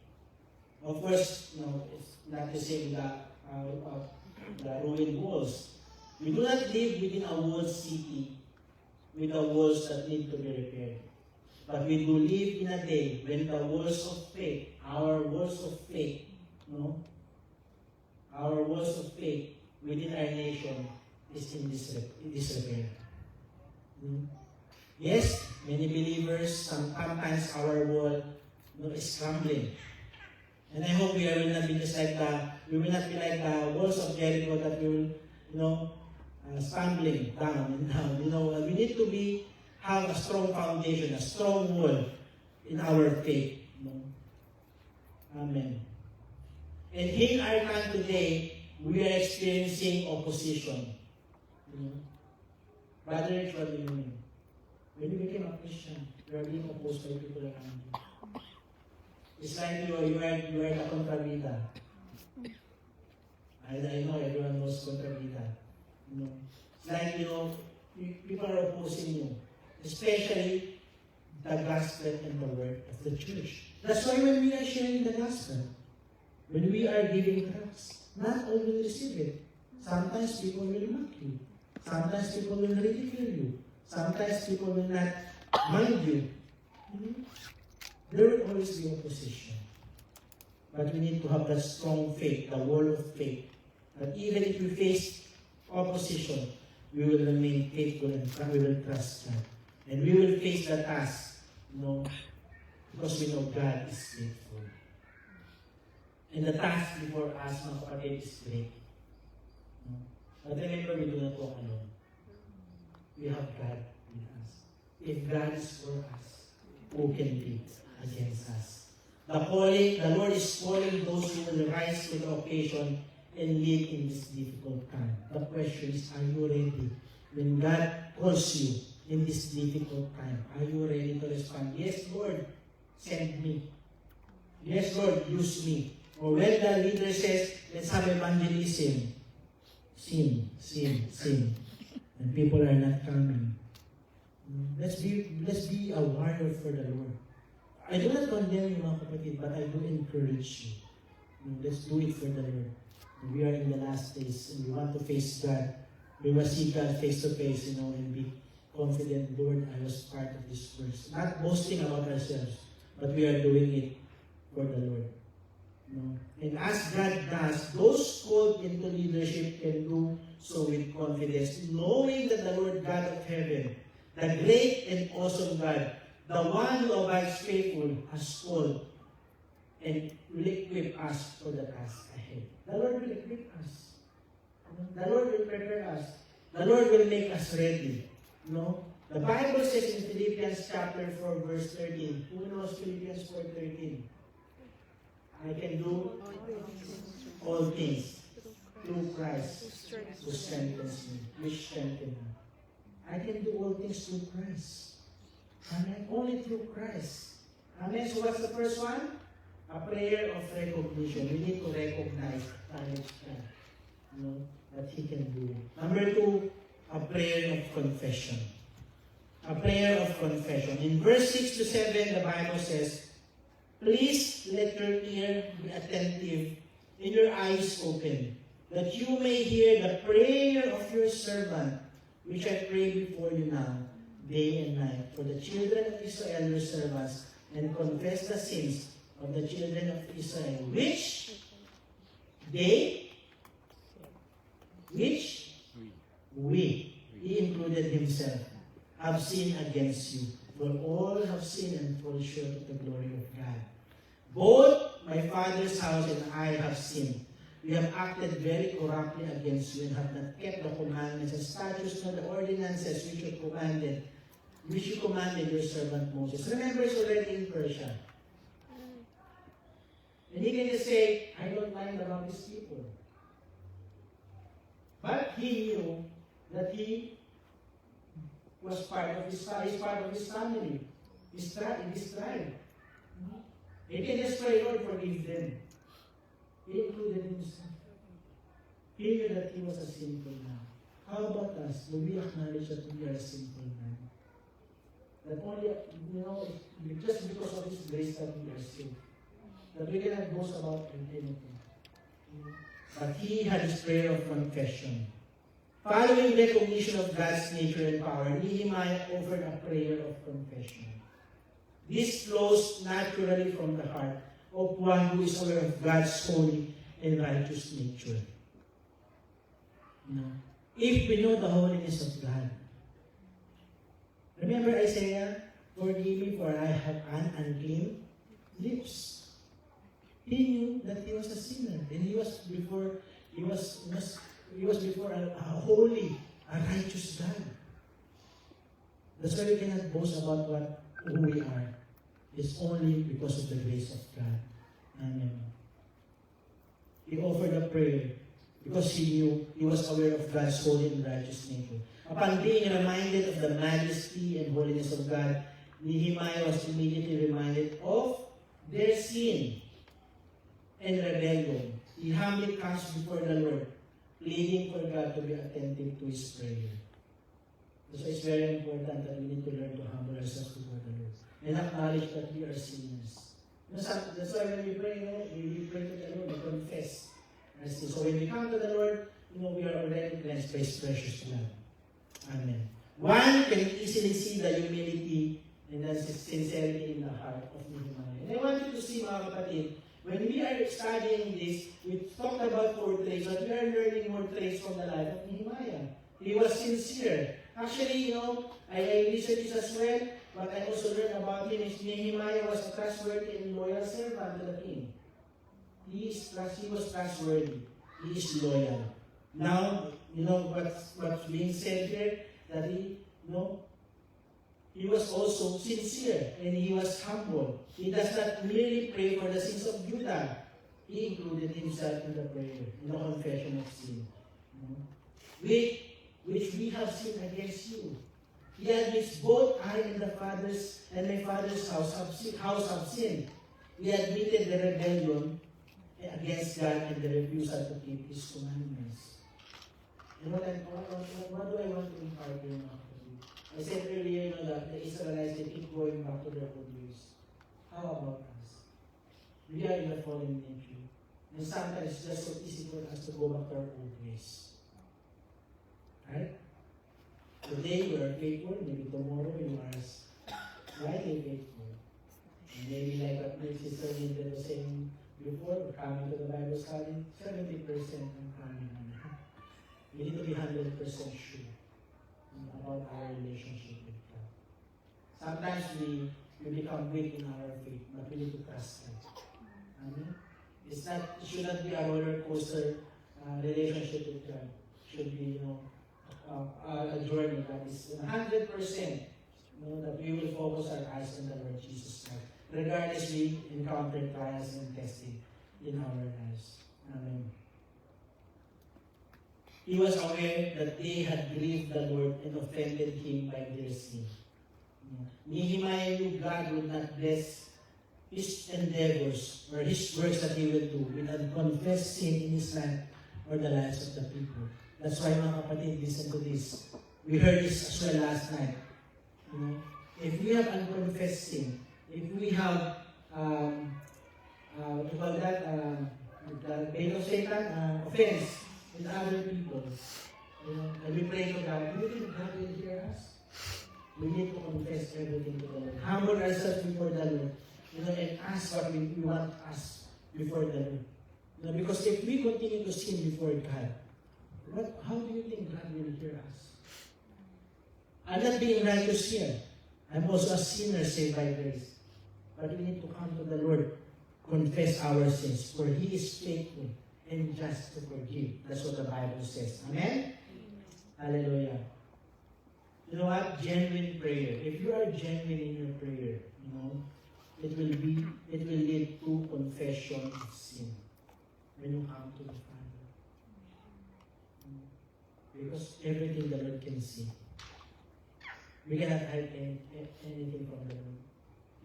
Of course, it's not the same the ruined walls. We do not live within a walled city with the walls that need to be repaired. But we do live in a day when the walls of faith, our walls of faith within our nation is in disrepair. Yes, many believers, sometimes our wall is crumbling. And I hope we will not be just like we will not be like the walls of Jericho that we will, stumbling down and down. We need to have a strong foundation, a strong wall in our faith. Amen. And in our time today, we are experiencing opposition. Brother Rich, what do you mean? When you became a Christian, you are being opposed by people around you. It's like you are the contravita. I know everyone knows contravita. It's like, people are opposing you. Especially the gospel and the word of the church. That's why when we are sharing the gospel, when we are giving tracts, not all will receive it. Sometimes people will mock you. Sometimes people will ridicule you. Sometimes people will not mind you. There will always be opposition. But we need to have that strong faith, the wall of faith. That even if we face opposition, we will remain faithful and we will trust God. And we will face the task, because we know God is faithful. And the task before us, mga kapatid, is great. But remember, we do not walk alone. We have God with us. If God is for us, who can be against us? The Lord is calling those who will rise to the occasion and lead in this difficult time. The question is, are you ready? When God calls you in this difficult time, are you ready to respond? Yes, Lord, send me. Yes, Lord, use me. Or when the leader says, let's have evangelism, sin. And people are not coming. Let's be a warrior for the Lord. I do not condemn you, mga kapatid, but I do encourage you. Let's do it for the Lord. We are in the last days, and we want to face God. We must see God face to face, and be confident, Lord, I was part of this verse. Not boasting about ourselves, but we are doing it for the Lord. And as God does, those called into leadership can do so with confidence, knowing that the Lord God of heaven, the great and awesome God, the one who abides faithful, has called and will equip us for the task ahead. The Lord will equip us. The Lord will prepare us. The Lord will make us ready. The Bible says in Philippians chapter 4, verse 13. Who knows Philippians 4:13? I can do all things through Christ who strengthens me. Which strengthens me? I can do all things through Christ. Amen. Only through Christ. Amen. So what's the first one? A prayer of recognition. We need to recognize God, that He can do. Number 2, a prayer of confession. A prayer of confession. In verse 6 to 7, the Bible says, please let your ear be attentive and your eyes open, that you may hear the prayer of your servant, which I pray before you now, day and night, for the children of Israel, your servants, and confess the sins of the children of Israel, which we, he included himself, have sinned against you. For all have sinned and fall short of the glory of God. Both my father's house and I have sinned. We have acted very corruptly against you and have not kept the commandments and statutes nor the ordinances which you commanded your servant Moses. Remember, he's already in Persia. And he can just say, I don't mind about these people. But he knew that he was part of his family, his tribe. He can just pray, Lord, forgive them. He included himself. He knew that he was a sinful man. How about us? Do we acknowledge that we are a sinful man? That only, just because of His grace that we are saved. That we cannot boast about anything. But he had his prayer of confession. Following recognition of God's nature and power, Nehemiah offered a prayer of confession. This flows naturally from the heart of one who is aware of God's holy and righteous nature. if we know the holiness of God. Remember Isaiah, forgive me for I have an unclean lips. He knew that he was a sinner, and he was before a holy, a righteous God. That's why we cannot boast about who we are. It's only because of the grace of God. Amen. He offered a prayer because he knew, he was aware of God's holy and righteous nature. Upon being reminded of the majesty and holiness of God, Nehemiah was immediately reminded of their sin and rebellion. He humbly comes before the Lord, pleading for God to be attentive to his prayer. So it's very important that we need to learn to humble ourselves before the Lord and acknowledge that we are sinners. That's why when we pray, we pray to the Lord, we confess our sins. So when we come to the Lord, we are already cleansed by his precious blood. Amen. One can easily see the humility and the sincerity in the heart of Nehemiah. And I want you to see, mga kapatid, when we are studying this, we talked about 4 traits, but we are learning more traits from the life of Nehemiah. He was sincere. Actually, I researched this as well, but I also learned about him is Nehemiah was a trustworthy and loyal servant to the king. He was trustworthy. He is loyal. Now, what's being said here, that he was also sincere and he was humble. He does not merely pray for the sins of Judah. He included himself in the prayer, in the confession of sin. Which we have sinned against you. He admits both I and my father's house have sinned. He admitted the rebellion against God and the refusal to keep his commandments. And what do I want to impart here now? I said earlier that the Israelites, they keep going back to their old ways. How about us? We are in the fallen nature. And sometimes it's just so easy for us to go back to our old ways. Right? Today we are faithful, maybe tomorrow you are slightly faithful. And maybe like what my sister Linda was saying before, we're coming to the Bible study, 70% I'm coming on. We need to be 100% sure about our relationship with God. Sometimes we become weak in our faith, but we need to trust God. Amen? It should not be a roller coaster relationship with God. It should be, a journey that is 100%. That we will focus our eyes on the Lord Jesus Christ. Regardless we encounter trials and testing in our lives. Amen. He was aware that they had grieved the Lord and offended him by their sin. Nehemiah knew God would not bless his endeavors or his works that he will do with unconfessed sin in his life or the lives of the people. That's why, mga kapatid, listen to this. We heard this as well last night. If we have unconfessed sin, if we have what you call that, the bait of Satan, offense with other people, and we pray to God, do you think God will hear us? We need to confess everything to the Lord. Humble ourselves before the Lord, and ask what we want to ask before the Lord. Because if we continue to sin before God, how do you think God will hear us? I'm not being righteous here. I'm also a sinner saved by grace. But we need to come to the Lord, confess our sins, for He is faithful and just to forgive. That's what the Bible says. Amen? Hallelujah. You know what? Genuine prayer. If you are genuine in your prayer, it will lead to confession of sin when you come to the Father. Because everything the Lord can see. We cannot hide anything from the Lord.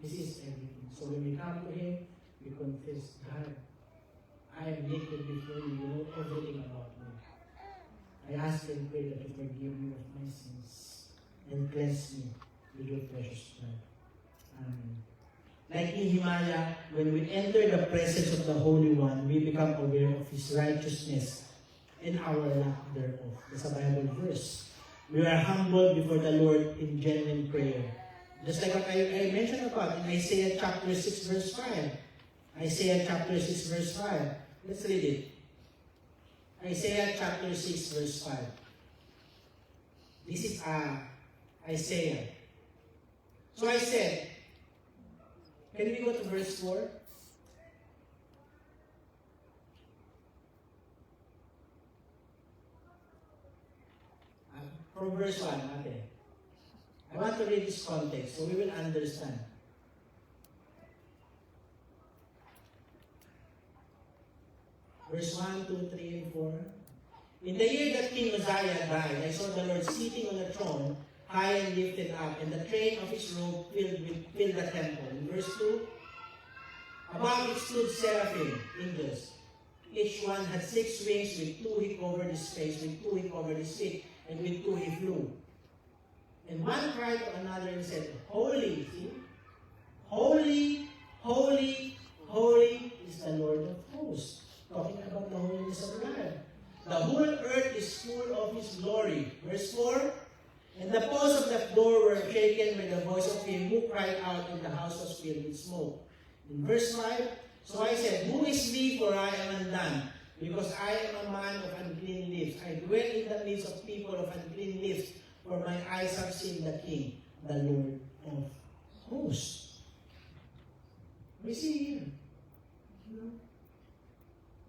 This is everything. So when we come to Him, we confess, God, I am naked before you. You know everything about me. I ask and pray that you forgive me of my sins and cleanse me with your precious blood. Amen. Like Nehemiah, when we enter the presence of the Holy One, we become aware of His righteousness and our lack thereof. That's a Bible verse. We are humbled before the Lord in genuine prayer. Just like what I mentioned about in Isaiah chapter 6 verse 5. Isaiah chapter 6 verse 5. Let's read it. Isaiah chapter 6 verse 5. This is Isaiah. So I said, can we go to verse 4? From verse 1, okay. I want to read this context so we will understand. Verse 1, 2, 3, and 4. In the year that King Uzziah died, I saw the Lord sitting on a throne, high and lifted up, and the train of his robe filled the temple. In verse 2, above it stood seraphim, angels. Each one had 6 wings, with 2 he covered his face, with 2 he covered his feet, and with 2 he flew. And one cried to another and said, Holy, see? Holy, holy, holy is the Lord of hosts. Talking about the holiness of God. The whole earth is full of his glory. Verse 4, and the posts of the door were shaken by the voice of him who cried out, and the house was filled with smoke. In verse 5, so I said, Who is me, for I am undone, because I am a man of unclean lips. I dwell in the midst of people of unclean lips, for my eyes have seen the King, the Lord of hosts. We see here. You know,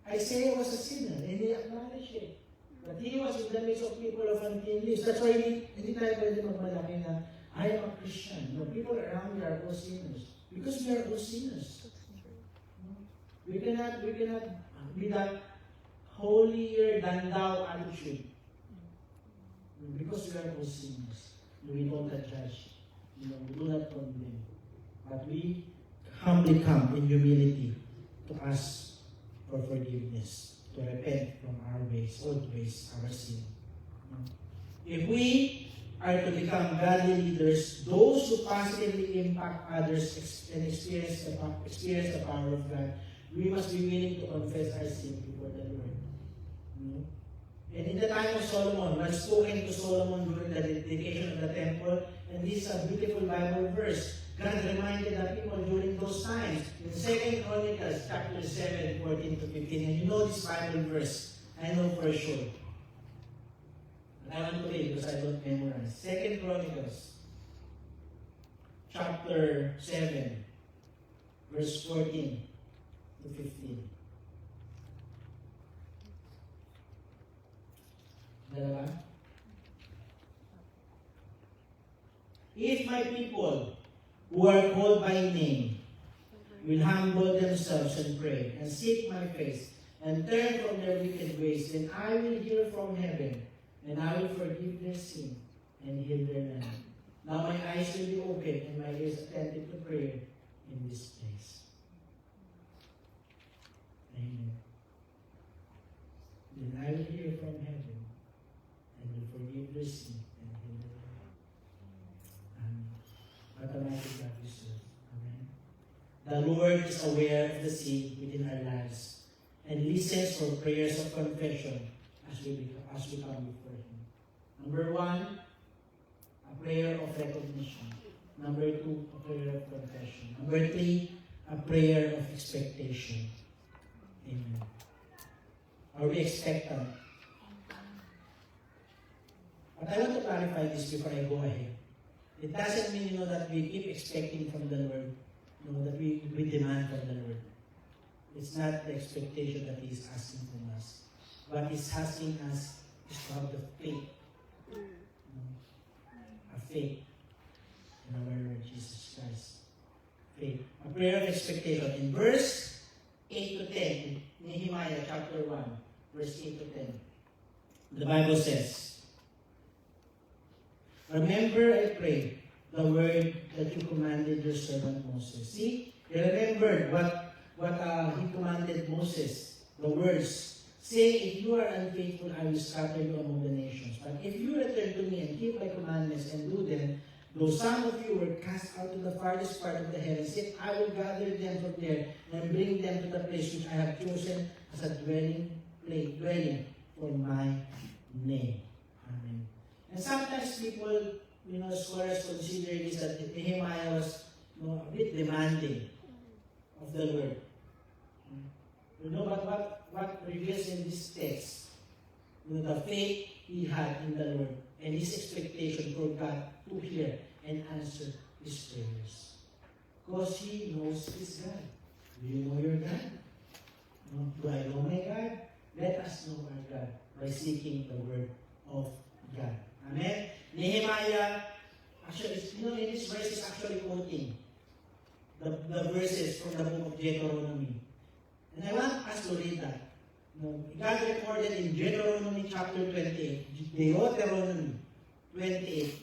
Isaiah was a sinner, and he acknowledged it. But he was in the midst of people of unclean lips. That's why hindi tayo pwede magmalaki na, I am a Christian. You know, people around me are all sinners. Because we are all sinners. We cannot be that holier than thou attitude. Because we are all sinners. We don't judge. You know, we do not condemn. But we humbly come in humility to ask for forgiveness, to repent from our ways, old ways, our sin. If we are to become godly leaders, those who positively impact others and experience the power of God, we must be willing to confess our sin before the Lord. And in the time of Solomon, when spoken to Solomon during the dedication of the temple, and this is a beautiful Bible verse, God reminded the people during those times in 2 Chronicles chapter 7, 14 to 15. And you know this Bible verse. I know for sure. But I want to read because I don't memorize. 2 Chronicles chapter 7, verse 14 to 15. Dalawa? If my people who are called by name will humble themselves and pray and seek my face and turn from their wicked ways, then I will hear from heaven and I will forgive their sin and heal their land. Now my eyes will be open and my ears attentive to prayer in this place. Amen. Then I will hear from heaven and will forgive their sin and heal their land. Amen. What a mighty God we serve. Amen. The Lord is aware of the sin within our lives and listens for prayers of confession as we come before Him. Number 1, a prayer of recognition. Number 2, a prayer of confession. Number 3, a prayer of expectation. Amen. Are we expectant? But I want to clarify this before I go ahead. It doesn't mean, that we keep expecting from the Lord, that we demand from the Lord. It's not the expectation that He is asking from us. What He's asking us is to have the faith. A faith in our Lord Jesus Christ. Faith. A prayer of expectation. In verse 8 to 10, in Nehemiah chapter 1, verse 8 to 10, the Bible says, Remember, I pray, the word that you commanded your servant Moses. See, he remembered what he commanded Moses, the words, saying, if you are unfaithful, I will scatter you among the nations. But if you return to me and keep my commandments and do them, though some of you were cast out to the farthest part of the heavens, yet I will gather them from there and bring them to the place which I have chosen as a dwelling for my name. Amen. And sometimes people, scholars consider this that Nehemiah was a bit demanding of the Lord. But what reveals in this text, the faith he had in the Lord. and his expectation for God to hear and answer his prayers. Because he knows his God. Do you know your God? No? Do I know my God? Let us know our God by seeking the word of God. Amen? Nehemiah, actually, in this verse is actually quoting the verses from the book of Deuteronomy. And I want us to read that. God recorded in Deuteronomy chapter 28, Deuteronomy 28,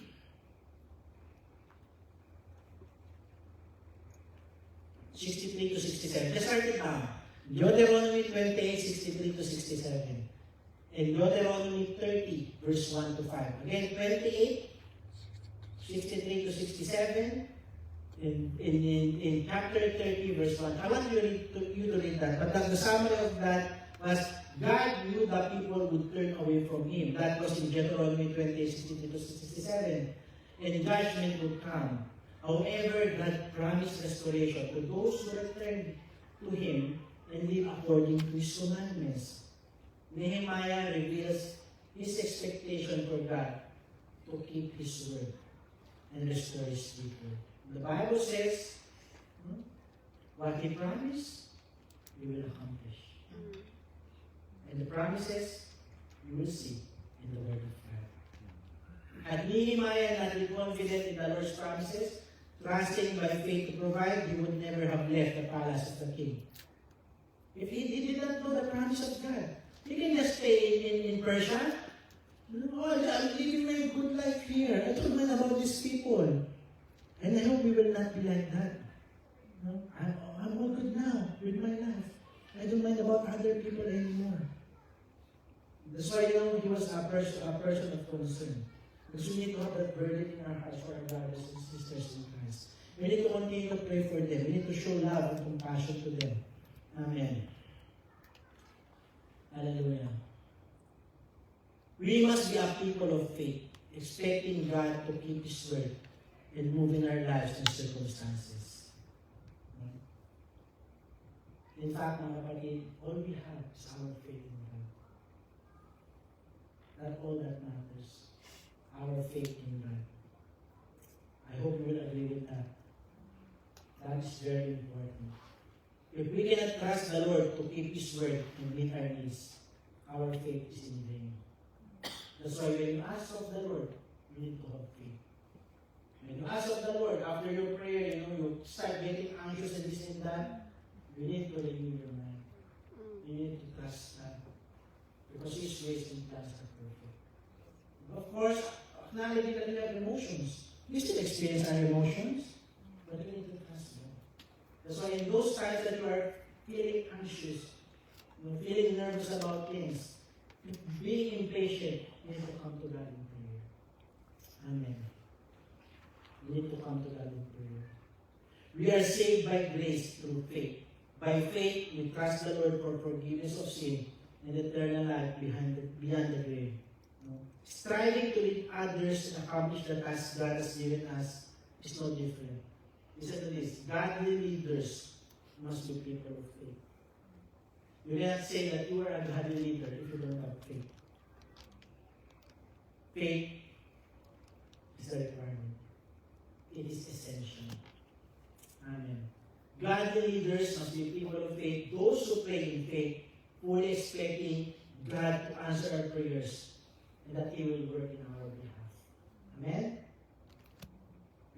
(63 to 67). Let's start it now. Deuteronomy 28, 63 to 67. And Deuteronomy 30, verse 1 to 5. Again, 28, 63 to 67. In chapter 30, verse 1. I want you to read that. But the summary of that was, God knew the people would turn away from Him. That was in Deuteronomy 28, 63 to 67. And judgment would come. However, God promised restoration to those who return to Him and live according to His commandments. Nehemiah reveals his expectation for God to keep His word and restore His people. The Bible says, what He promised, He will accomplish. And the promises, you will see in the Word of God. Had Nehemiah not been confident in the Lord's promises, trusting by faith to provide, he would never have left the palace of the king. If he did not know the promise of God, he can just stay in Persia. Oh, I'm living my good life here. I don't mind about these people. And I hope we will not be like that. No? I'm all good now with my life. I don't mind about other people anymore. That's why, he was a person of concern. Because we need to have that burden in our hearts for our brothers and sisters in Christ. We need to continue to pray for them. We need to show love and compassion to them. Amen. Hallelujah. We must be a people of faith, expecting God to keep His word and move in our lives and circumstances. In fact, mga kapatid, all we have is our faith in God. That's all that matters. Our faith in God. I hope you will agree with that. That is very important. If we cannot trust the Lord to keep His word and meet our needs, our faith is in vain. That's why when you ask of the Lord, you need to have faith. When you ask of the Lord, after your prayer, you start getting anxious and this and that, you need to renew your mind. You need to trust God. Because His ways and plans are perfect. Of course, acknowledging that we have emotions. We still experience our emotions, but we need to trust God. That's why in those times that you are feeling anxious, feeling nervous about things, being impatient, you need to come to God in prayer. Amen. You need to come to God in prayer. We are saved by grace through faith. By faith, we trust the Lord for forgiveness of sin and eternal life beyond the grave. Striving to lead others and accomplish the task God has given us is no different. Listen to this. Godly leaders must be people of faith. You cannot say that you are a godly leader if you don't have faith. Faith is a requirement. It is essential. Amen. Godly leaders must be people of faith, those who pray in faith, fully expecting God to answer our prayers and that He will work in our behalf. Amen?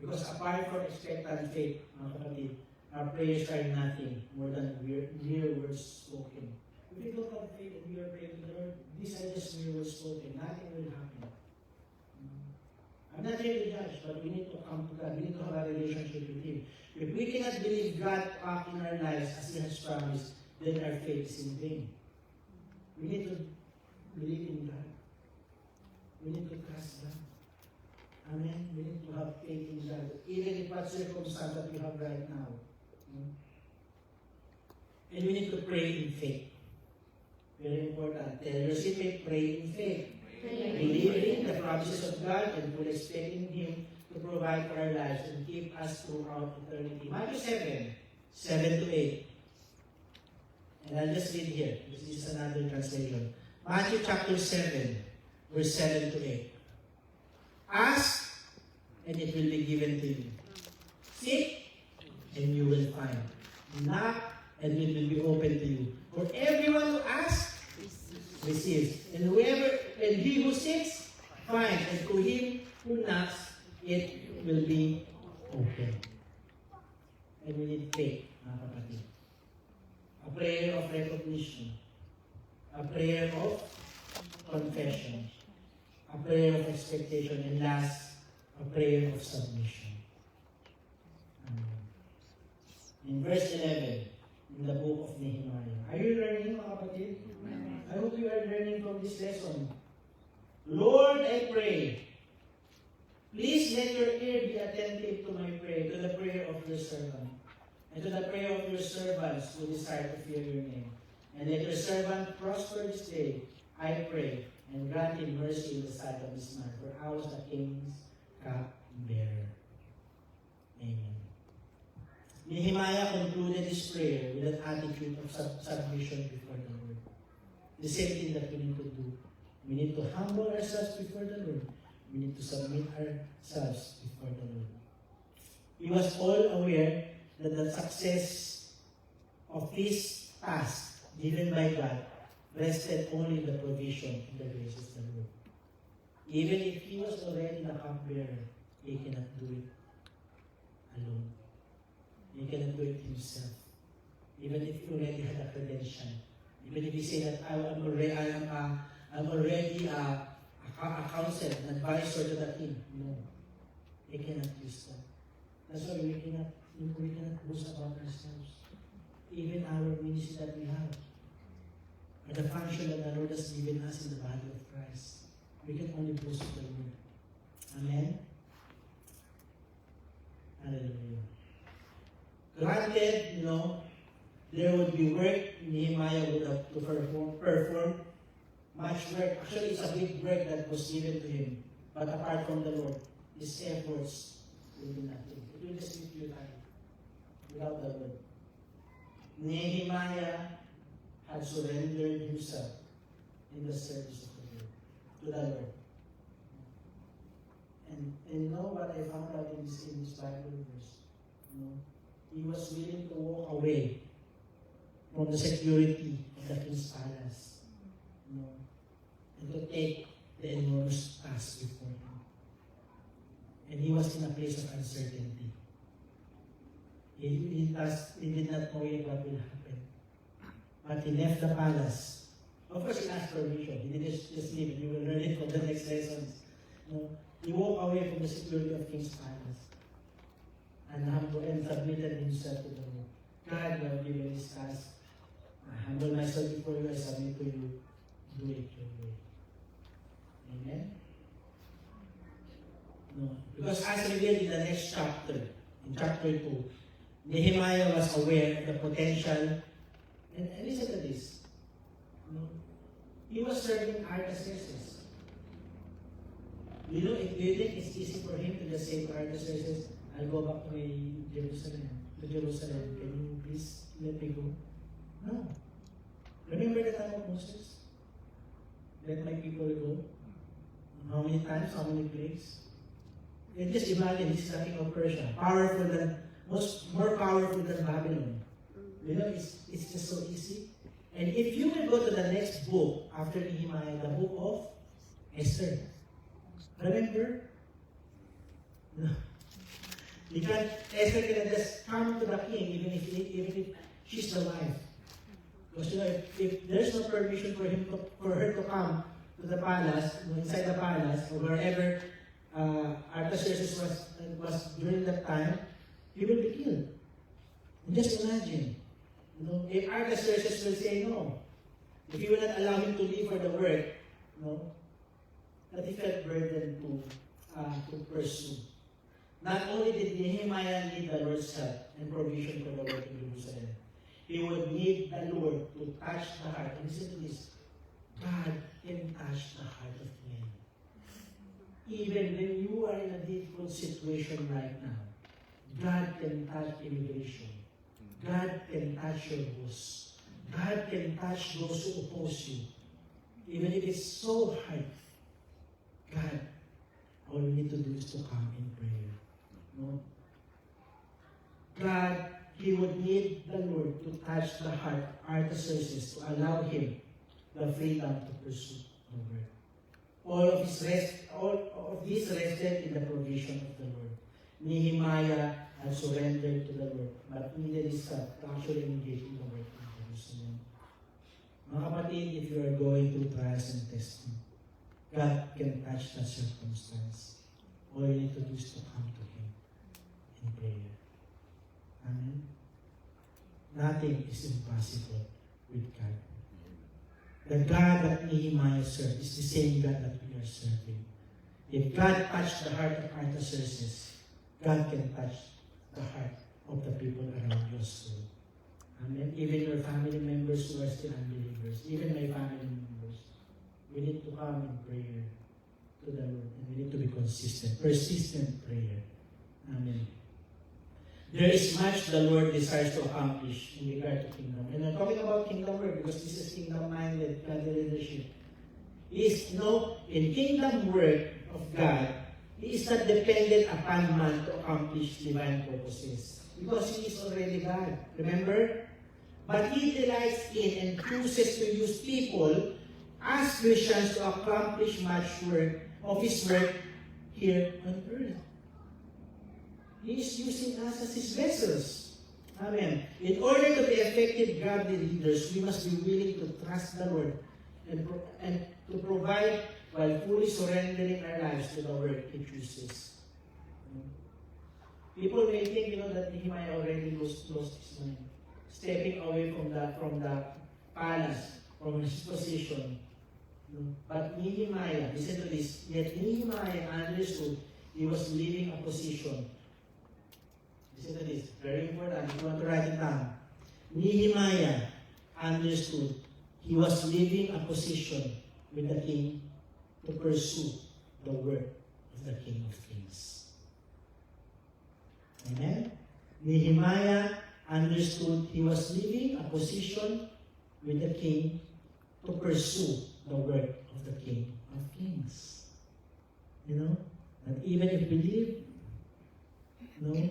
Because apart from expectant faith, mga kapatid, our prayers are nothing more than mere words spoken. If we don't have faith and we are praying to the Lord, these are just mere words spoken. Nothing will happen. I'm not here to judge, but we need to come to God. We need to have a relationship with Him. If we cannot believe God to act in our lives as He has promised, then our faith is in vain. We need to believe in God. We need to trust God. Amen. We need to have faith in God. Even in what circumstance that we have right now. And we need to pray in faith. Very important. Tell your seatmate, pray in faith. Believing the promises of God and fully expecting Him to provide for our lives and keep us throughout eternity. Matthew 7 to 8. And I'll just read here. This is another translation. Matthew chapter 7, verse 7 to 8. Ask, and it will be given to you. Seek, and you will find. Knock, and it will be open to you. For everyone who asks, receives. And he who seeks, finds. And to him who knocks, it will be open. And we need faith, mga kapatid. A prayer of recognition. A prayer of confession. A prayer of expectation. And last, a prayer of submission. In verse 11, in the book of Nehemiah. Are you learning, mga kapatid? I hope you are learning from this lesson. Lord, I pray, please let your ear be attentive to my prayer, to the prayer of your servant, and to the prayer of your servants who desire to fear your name. And let your servant prosper this day, I pray, and grant him mercy in the sight of this man, for I was the king's cupbearer. Amen. Nehemiah concluded his prayer with an attitude of submission before the Lord. The same thing that we need to do. We need to humble ourselves before the Lord. We need to submit ourselves before the Lord. He was all aware that the success of his task given by God rested only in the provision and the graces of the Lord. Even if he was already the cupbearer, he cannot do it alone. He cannot do it himself. Even if he already had a credential. Even if he say that I'm already a counsel, an advisor to the king. No. He cannot use that. That's why we cannot boast about ourselves. Even our ministry that we have. And the function that the Lord has given us in the body of Christ. We can only boast of the Lord. Amen? Hallelujah. Granted, there would be work. Nehemiah would have to perform much work. Actually, it's a big work that was given to him. But apart from the Lord, his efforts will be nothing. It will just be futile without the Lord. Nehemiah had surrendered himself in the service of the Lord, to the Lord. And you know what I found out in this Bible verse? He was willing to walk away from the security of the king's palace, and to take the enormous task before him. And he was in a place of uncertainty. He did not know yet what will happen. But he left the palace. Of course, he asked permission. He didn't just leave it. You will learn it from the next lessons. He walked away from the security of king's palace and submitted himself to the Lord. God, you have given this task. I humble myself before you. I submit to you. Do it your way. Amen? No. Because as revealed in the next chapter, in chapter 2, Nehemiah was aware of the potential. And listen to this. He was serving Artaxerxes. Do you think it's easy for him to just say to Artaxerxes, I'll go back to Jerusalem. Can you please let me go? No. Remember the time of Moses? Let my people go. How many times? How many plagues? And just imagine, this is the king of Persia. More powerful than Babylon. It's just so easy. And if you will go to the next book after Nehemiah, the book of Esther. Remember? No. Esther can just come to the king even if she's the wife. Because if there's no permission for her to come to the palace, inside the palace, or wherever Artaxerxes was during that time, he will be killed. And just imagine, if Artaxerxes will say no, if he will not allow him to leave for the work, that he felt burdened to pursue. Not only did Nehemiah need the Lord's help and provision for the work in Jerusalem, he would need the Lord to touch the heart. And listen to this, God can touch the heart of men. Even when you are in a difficult situation right now, God can touch immigration. God can touch your boss. God can touch those who oppose you. Even if it's so hard, God all we need to do is to come in prayer. No? God, He would need the Lord to touch the heart of Artaxerxes to allow him the freedom to pursue the word. All of this rested in the provision of the Lord. Nehemiah had surrendered to the Lord, but needed his heart to actually engage in the work of Jerusalem. Mga kapatid, if you are going through trials and testing, God can touch that circumstance. All you need to do is to come to Him in prayer. Amen? Nothing is impossible with God. The God that Nehemiah served is the same God that we are serving. If God touched the heart of Artaxerxes, God can touch the heart of the people around you as well. Amen? Even your family members who are still unbelievers, even my family members, we need to come in prayer to the Lord, and we need to be consistent, persistent prayer. Amen. There is much the Lord desires to accomplish in regard to kingdom. And I'm talking about kingdom work because this is kingdom-minded, godly leadership. In kingdom work of God, He is not dependent upon man to accomplish divine purposes. Because He is already God. Remember? But He delights in and chooses to use people as Christians to accomplish much work of His work here on earth. He is using us as His vessels. Amen. In order to be effective godly leaders, we must be willing to trust the Lord and to provide while fully surrendering our lives to the work He chooses. People may think, that Nehemiah already lost his mind, stepping away from the palace, from his position. But Nehemiah, listen to this, yet Nehemiah understood he was leaving a position. Listen to this, very important, if you want to write it down. Nehemiah understood he was leaving a position with the king to pursue the work of the King of Kings. Amen? Nehemiah understood he was leaving a position with the king to pursue the work of the King of Kings. That even if we leave,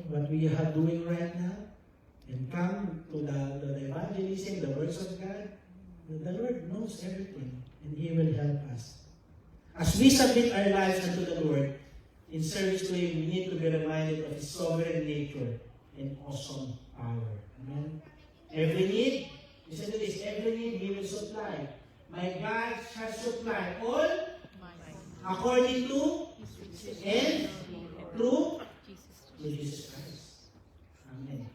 what we are doing right now, and come to the evangelism, the words of God, the Lord knows everything, and He will help us. As we submit our lives unto the Lord, in service to Him, we need to be reminded of His sovereign nature and awesome power. Amen? Every need, listen to this, every need He will supply. My God shall supply all according to and through Jesus Christ. Amen.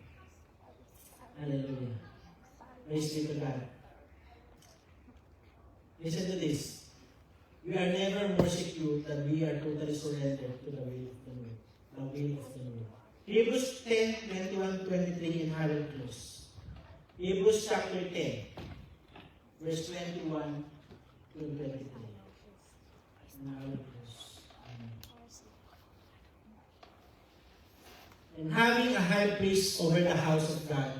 Hallelujah. Praise be to God. Listen to this. We are never more secure than we are totally surrendered to the will of the Lord. The will of the Lord. Hebrews 10, 21, 23, and I will close. Hebrews chapter 10, verse 21 to 23. And I will close. Amen. And having a high priest over the house of God,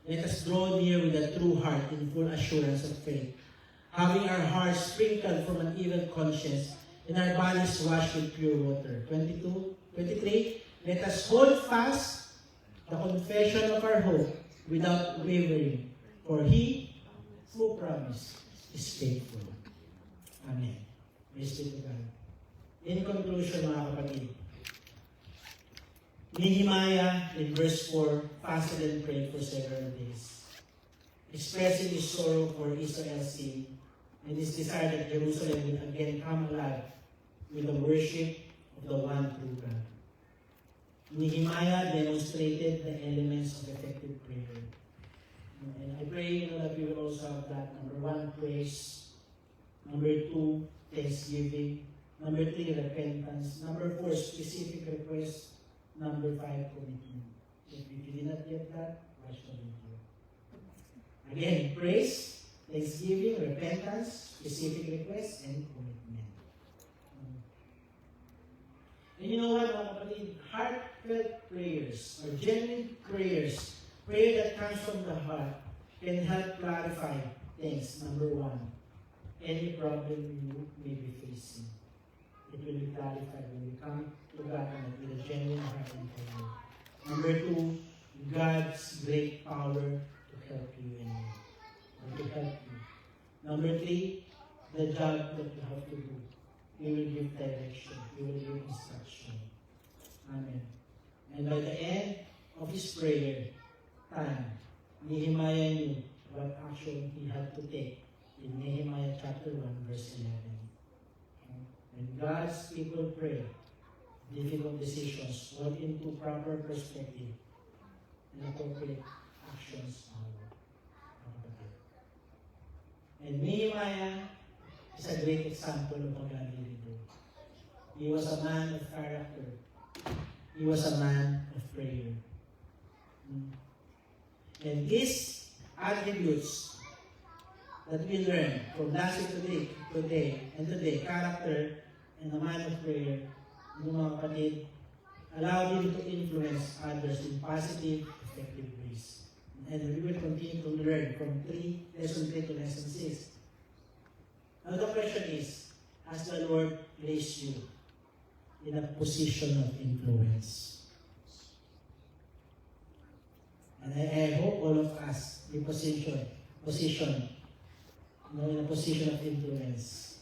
let us draw near with a true heart in full assurance of faith, having our hearts sprinkled from an evil conscience and our bodies washed with pure water. 23, let us hold fast the confession of our hope without wavering, for He who promised is faithful. Amen. Praise be to God. In conclusion, mga kapatid, Nehemiah, in verse 4, fasted and prayed for several days, expressing his sorrow for Israel's sin and his desire that Jerusalem would again come alive with the worship of the one true God. Nehemiah demonstrated the elements of effective prayer. And I pray that we will also have that. Number 1, praise. Number 2, thanksgiving. Number 3, repentance. Number 4, specific request. Number 5, commitment. If you did not get that, watch the video. Again, praise, thanksgiving, repentance, specific request, and commitment. And you know what, mga kapatid? Heartfelt prayers, or genuine prayers, prayer that comes from the heart, can help clarify things. Number 1, any problem you may be facing. it will be clarified when we come to God and with a genuine heart and prayer. Number two, God's great power to help you and to help you. Number three, the job that you have to do. He will give direction. He will give instruction. Amen. And by the end of his prayer time, Nehemiah knew what action he had to take in Nehemiah chapter 1, verse 11. When God's people pray, difficult decisions fall into proper perspective and appropriate actions follow. And Nehemiah is a great example of a godly leader. He was a man of character. He was a man of prayer. And these attributes that we learn from last week today, character and a man of prayer, mga kapatid, allow him to influence others in positive, effective ways. And we will continue to learn from lesson 3 to lesson 6. Now the question is, has the Lord placed you in a position of influence? And I hope all of us in position, in a position of influence.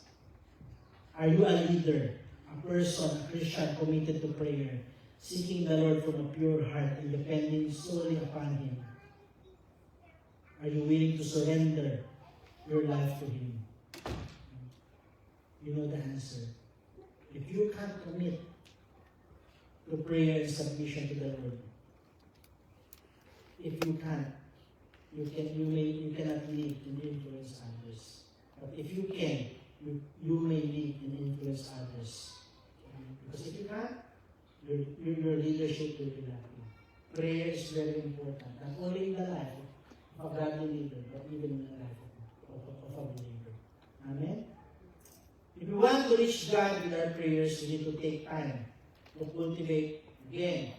Are you a leader, a person, a Christian committed to prayer, seeking the Lord from a pure heart and depending solely upon Him? Are you willing to surrender your life to Him? You know the answer. If you can't commit to prayer and submission to the Lord, if you can't, you cannot lead and influence others. But if you can, you may lead and influence others. Because if you can't, your leadership will be lacking. Prayer is very important, not only in the life of a godly leader, but even in the life of a believer. Amen? If we want to reach God with our prayers, we need to take time to cultivate again.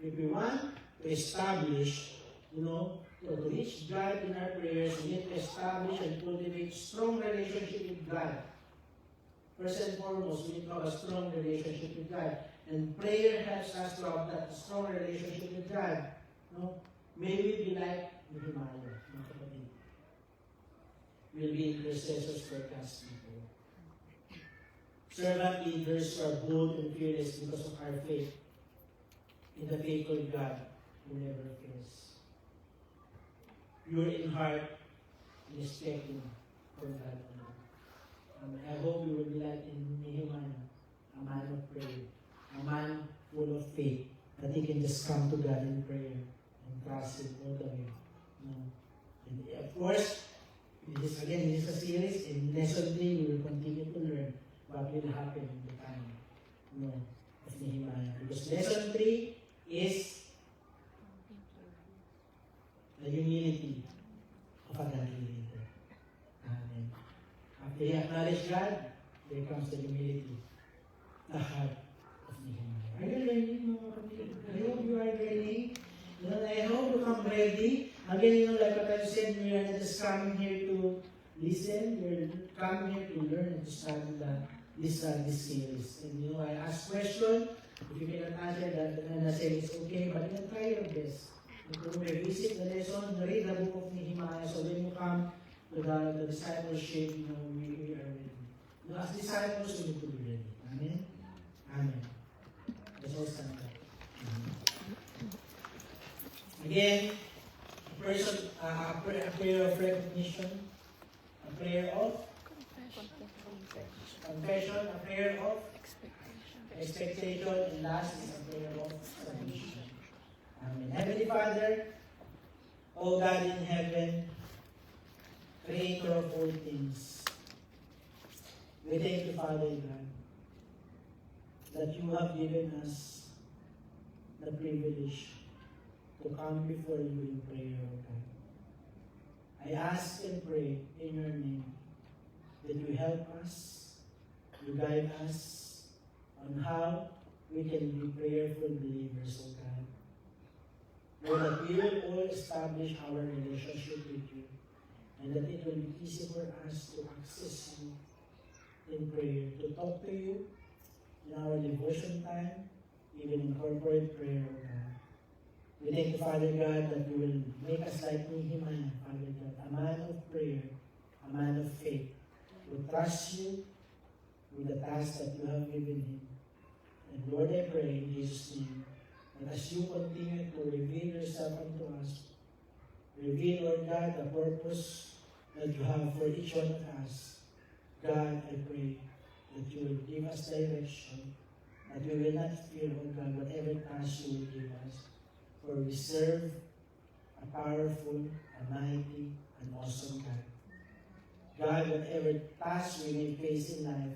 If we want to establish, to reach God in our prayers, we need to establish and cultivate strong relationship with God. First and foremost, we need to have a strong relationship with God. And prayer helps us to have that strong relationship with God. May we be like Nehemiah. We'll be intercessors for God's people. Servant leaders are bold and fearless because of our faith in the faithful God who never fails. Pure in heart and expecting from God alone. I hope you will be like in Nehemiah, a man of prayer, a man full of faith, that he can just come to God in prayer and trust Him all the way. And of course, this is a series. In lesson 3, we will continue to learn what will happen in the time of Nehemiah. Because lesson 3 is the humility of a godly leader. Amen. After he acknowledged God, there comes the humility, the heart of Nehemiah. Are you learning, mga kapatid? I hope you are learning. I hope you come ready. Again, like what I said, we are not just coming here to listen. We're coming here to learn and to study this series. And I ask questions. If you cannot answer that, and I say it's okay, but you can try your best. You may visit the lesson, read the book of Nehemiah, so when you come to the discipleship, we are ready. As disciples, we need to be ready. Amen? Amen. Let's all stand up. Again, a prayer of recognition, a prayer of confession, a prayer of expectation, and last is a prayer of submission. Amen. Heavenly Father, O God in heaven, Creator of all things, we thank you, Father God, that you have given us the privilege to come before you in prayer, O God. I ask and pray in your name that you help us, you guide us on how we can be prayerful believers, O God. Lord, that we will all establish our relationship with you, and that it will be easy for us to access you in prayer, to talk to you, in our devotion time, even in corporate prayer, O God. We thank you, Father God, that you will make us like Nehemiah, Father God, a man of prayer, a man of faith, who trusts you with the task that you have given him. And Lord, I pray in Jesus' name, that as you continue to reveal yourself unto us, reveal, Lord God, the purpose that you have for each one of us. God, I pray that you will give us direction, that we will not fear, oh God, whatever task you will give us. For we serve a powerful, a mighty, and awesome God. God, whatever task we may face in life,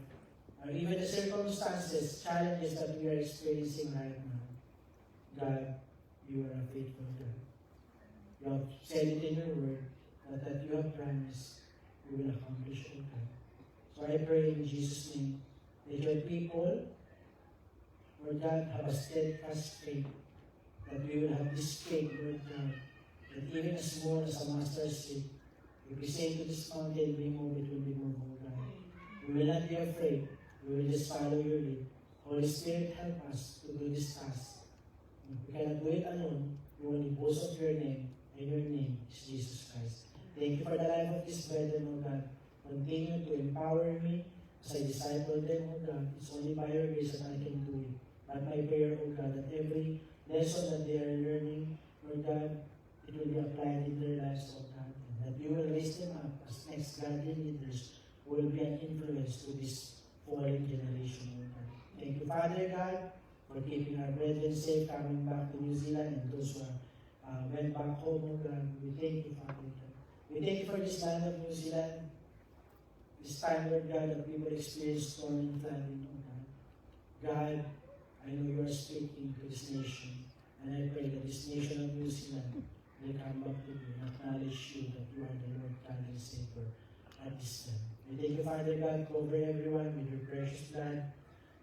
or even the circumstances, challenges that we are experiencing right now, God, you are a faithful God. You have said it in your word, that you have promised, you will accomplish, O God. So I pray in Jesus' name, that your people, Lord God, have a steadfast faith, that we will have this faith, Lord God, that even as small as a mustard seed, if we say to this mountain, be moved, it will be moved, O God. We will not be afraid. We will just follow your lead. Holy Spirit, help us to do this task. If we cannot do it alone, we only boast of your name, and your name is Jesus Christ. Thank you for the life of this brethren, O God. Continue to empower me as I disciple them, O God. It's only by your grace that I can do it. But my prayer, O God, that every lesson that they are learning, Lord God, it will be applied in their lives, O God. And that you will raise them up as next godly leaders who will be an influence to this fallen generation, O God. Thank you, Father God, for keeping our brethren safe coming back to New Zealand and those who went back home, O God. We thank you, Father God. We thank you for this land of New Zealand, this time, Lord God, that people experience storm and flooding, O God. God, I know you are speaking to this nation, and I pray that this nation of New Zealand will come back to you and acknowledge you that you are the Lord God and Savior at this time. We thank you, Father God, cover everyone with your precious blood.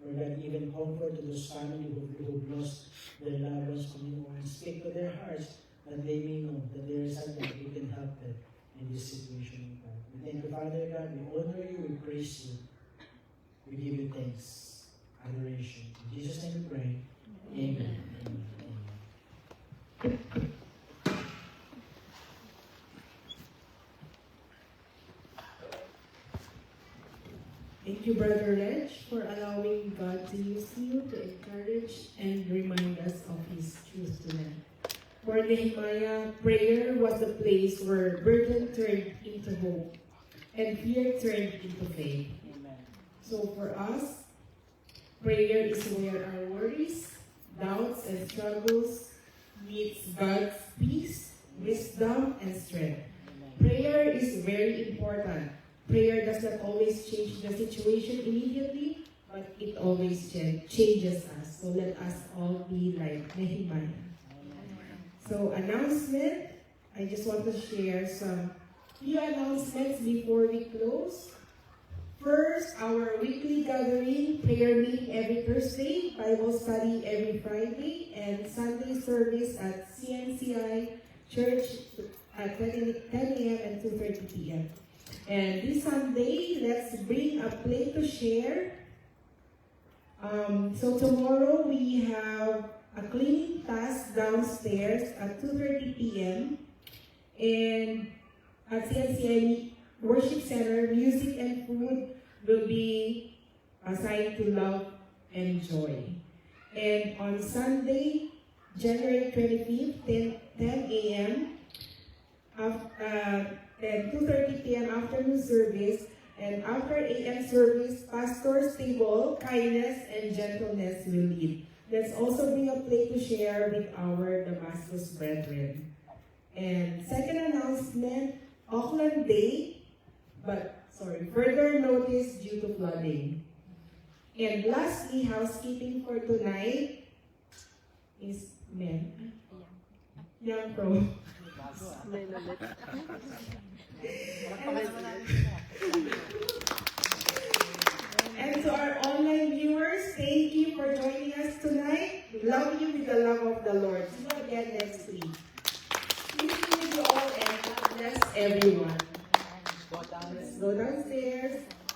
Lord God, even comfort to those families who lost their loved ones from you, and speak to their hearts that they may know that there is someone who can help them in this situation, God. We thank you, Father God. We honor you, we praise you. We give you thanks, adoration. In Jesus' name we pray. Amen. Amen.
Thank you, Brother Reg, for allowing God to use you to encourage and remind us of His truth tonight. For Nehemiah, prayer was the place where burden turned into hope and fear turned into faith. So for us, prayer is where our worries, doubts, and struggles meets God's peace, wisdom, and strength. Prayer is very important. Prayer does not always change the situation immediately, but it always changes us. So let us all be like Nehemiah. So announcement, I just want to share some few announcements before we close. First, our weekly gathering, prayer meeting every Thursday, Bible study every Friday, and Sunday service at CNCI Church at 10 a.m. and 2:30 p.m. And this Sunday, let's bring a plate to share. So tomorrow we have a cleaning task downstairs at 2:30 p.m. And at CNCI Worship Center, music and food will be assigned to love and joy. And on Sunday, January 25th, 10 a.m., and 2:30 p.m. afternoon service, and after a.m. service, pastor's table, kindness and gentleness will lead. Let's also bring a plate to share with our Damascus brethren. And second announcement, Auckland Day, further notice due to flooding. And lastly, housekeeping for tonight is Young Pro. And to our online viewers, thank you for joining us tonight. We love you with the love of the Lord. See you again next week. Peace be with you all, and God bless everyone. Let's go downstairs.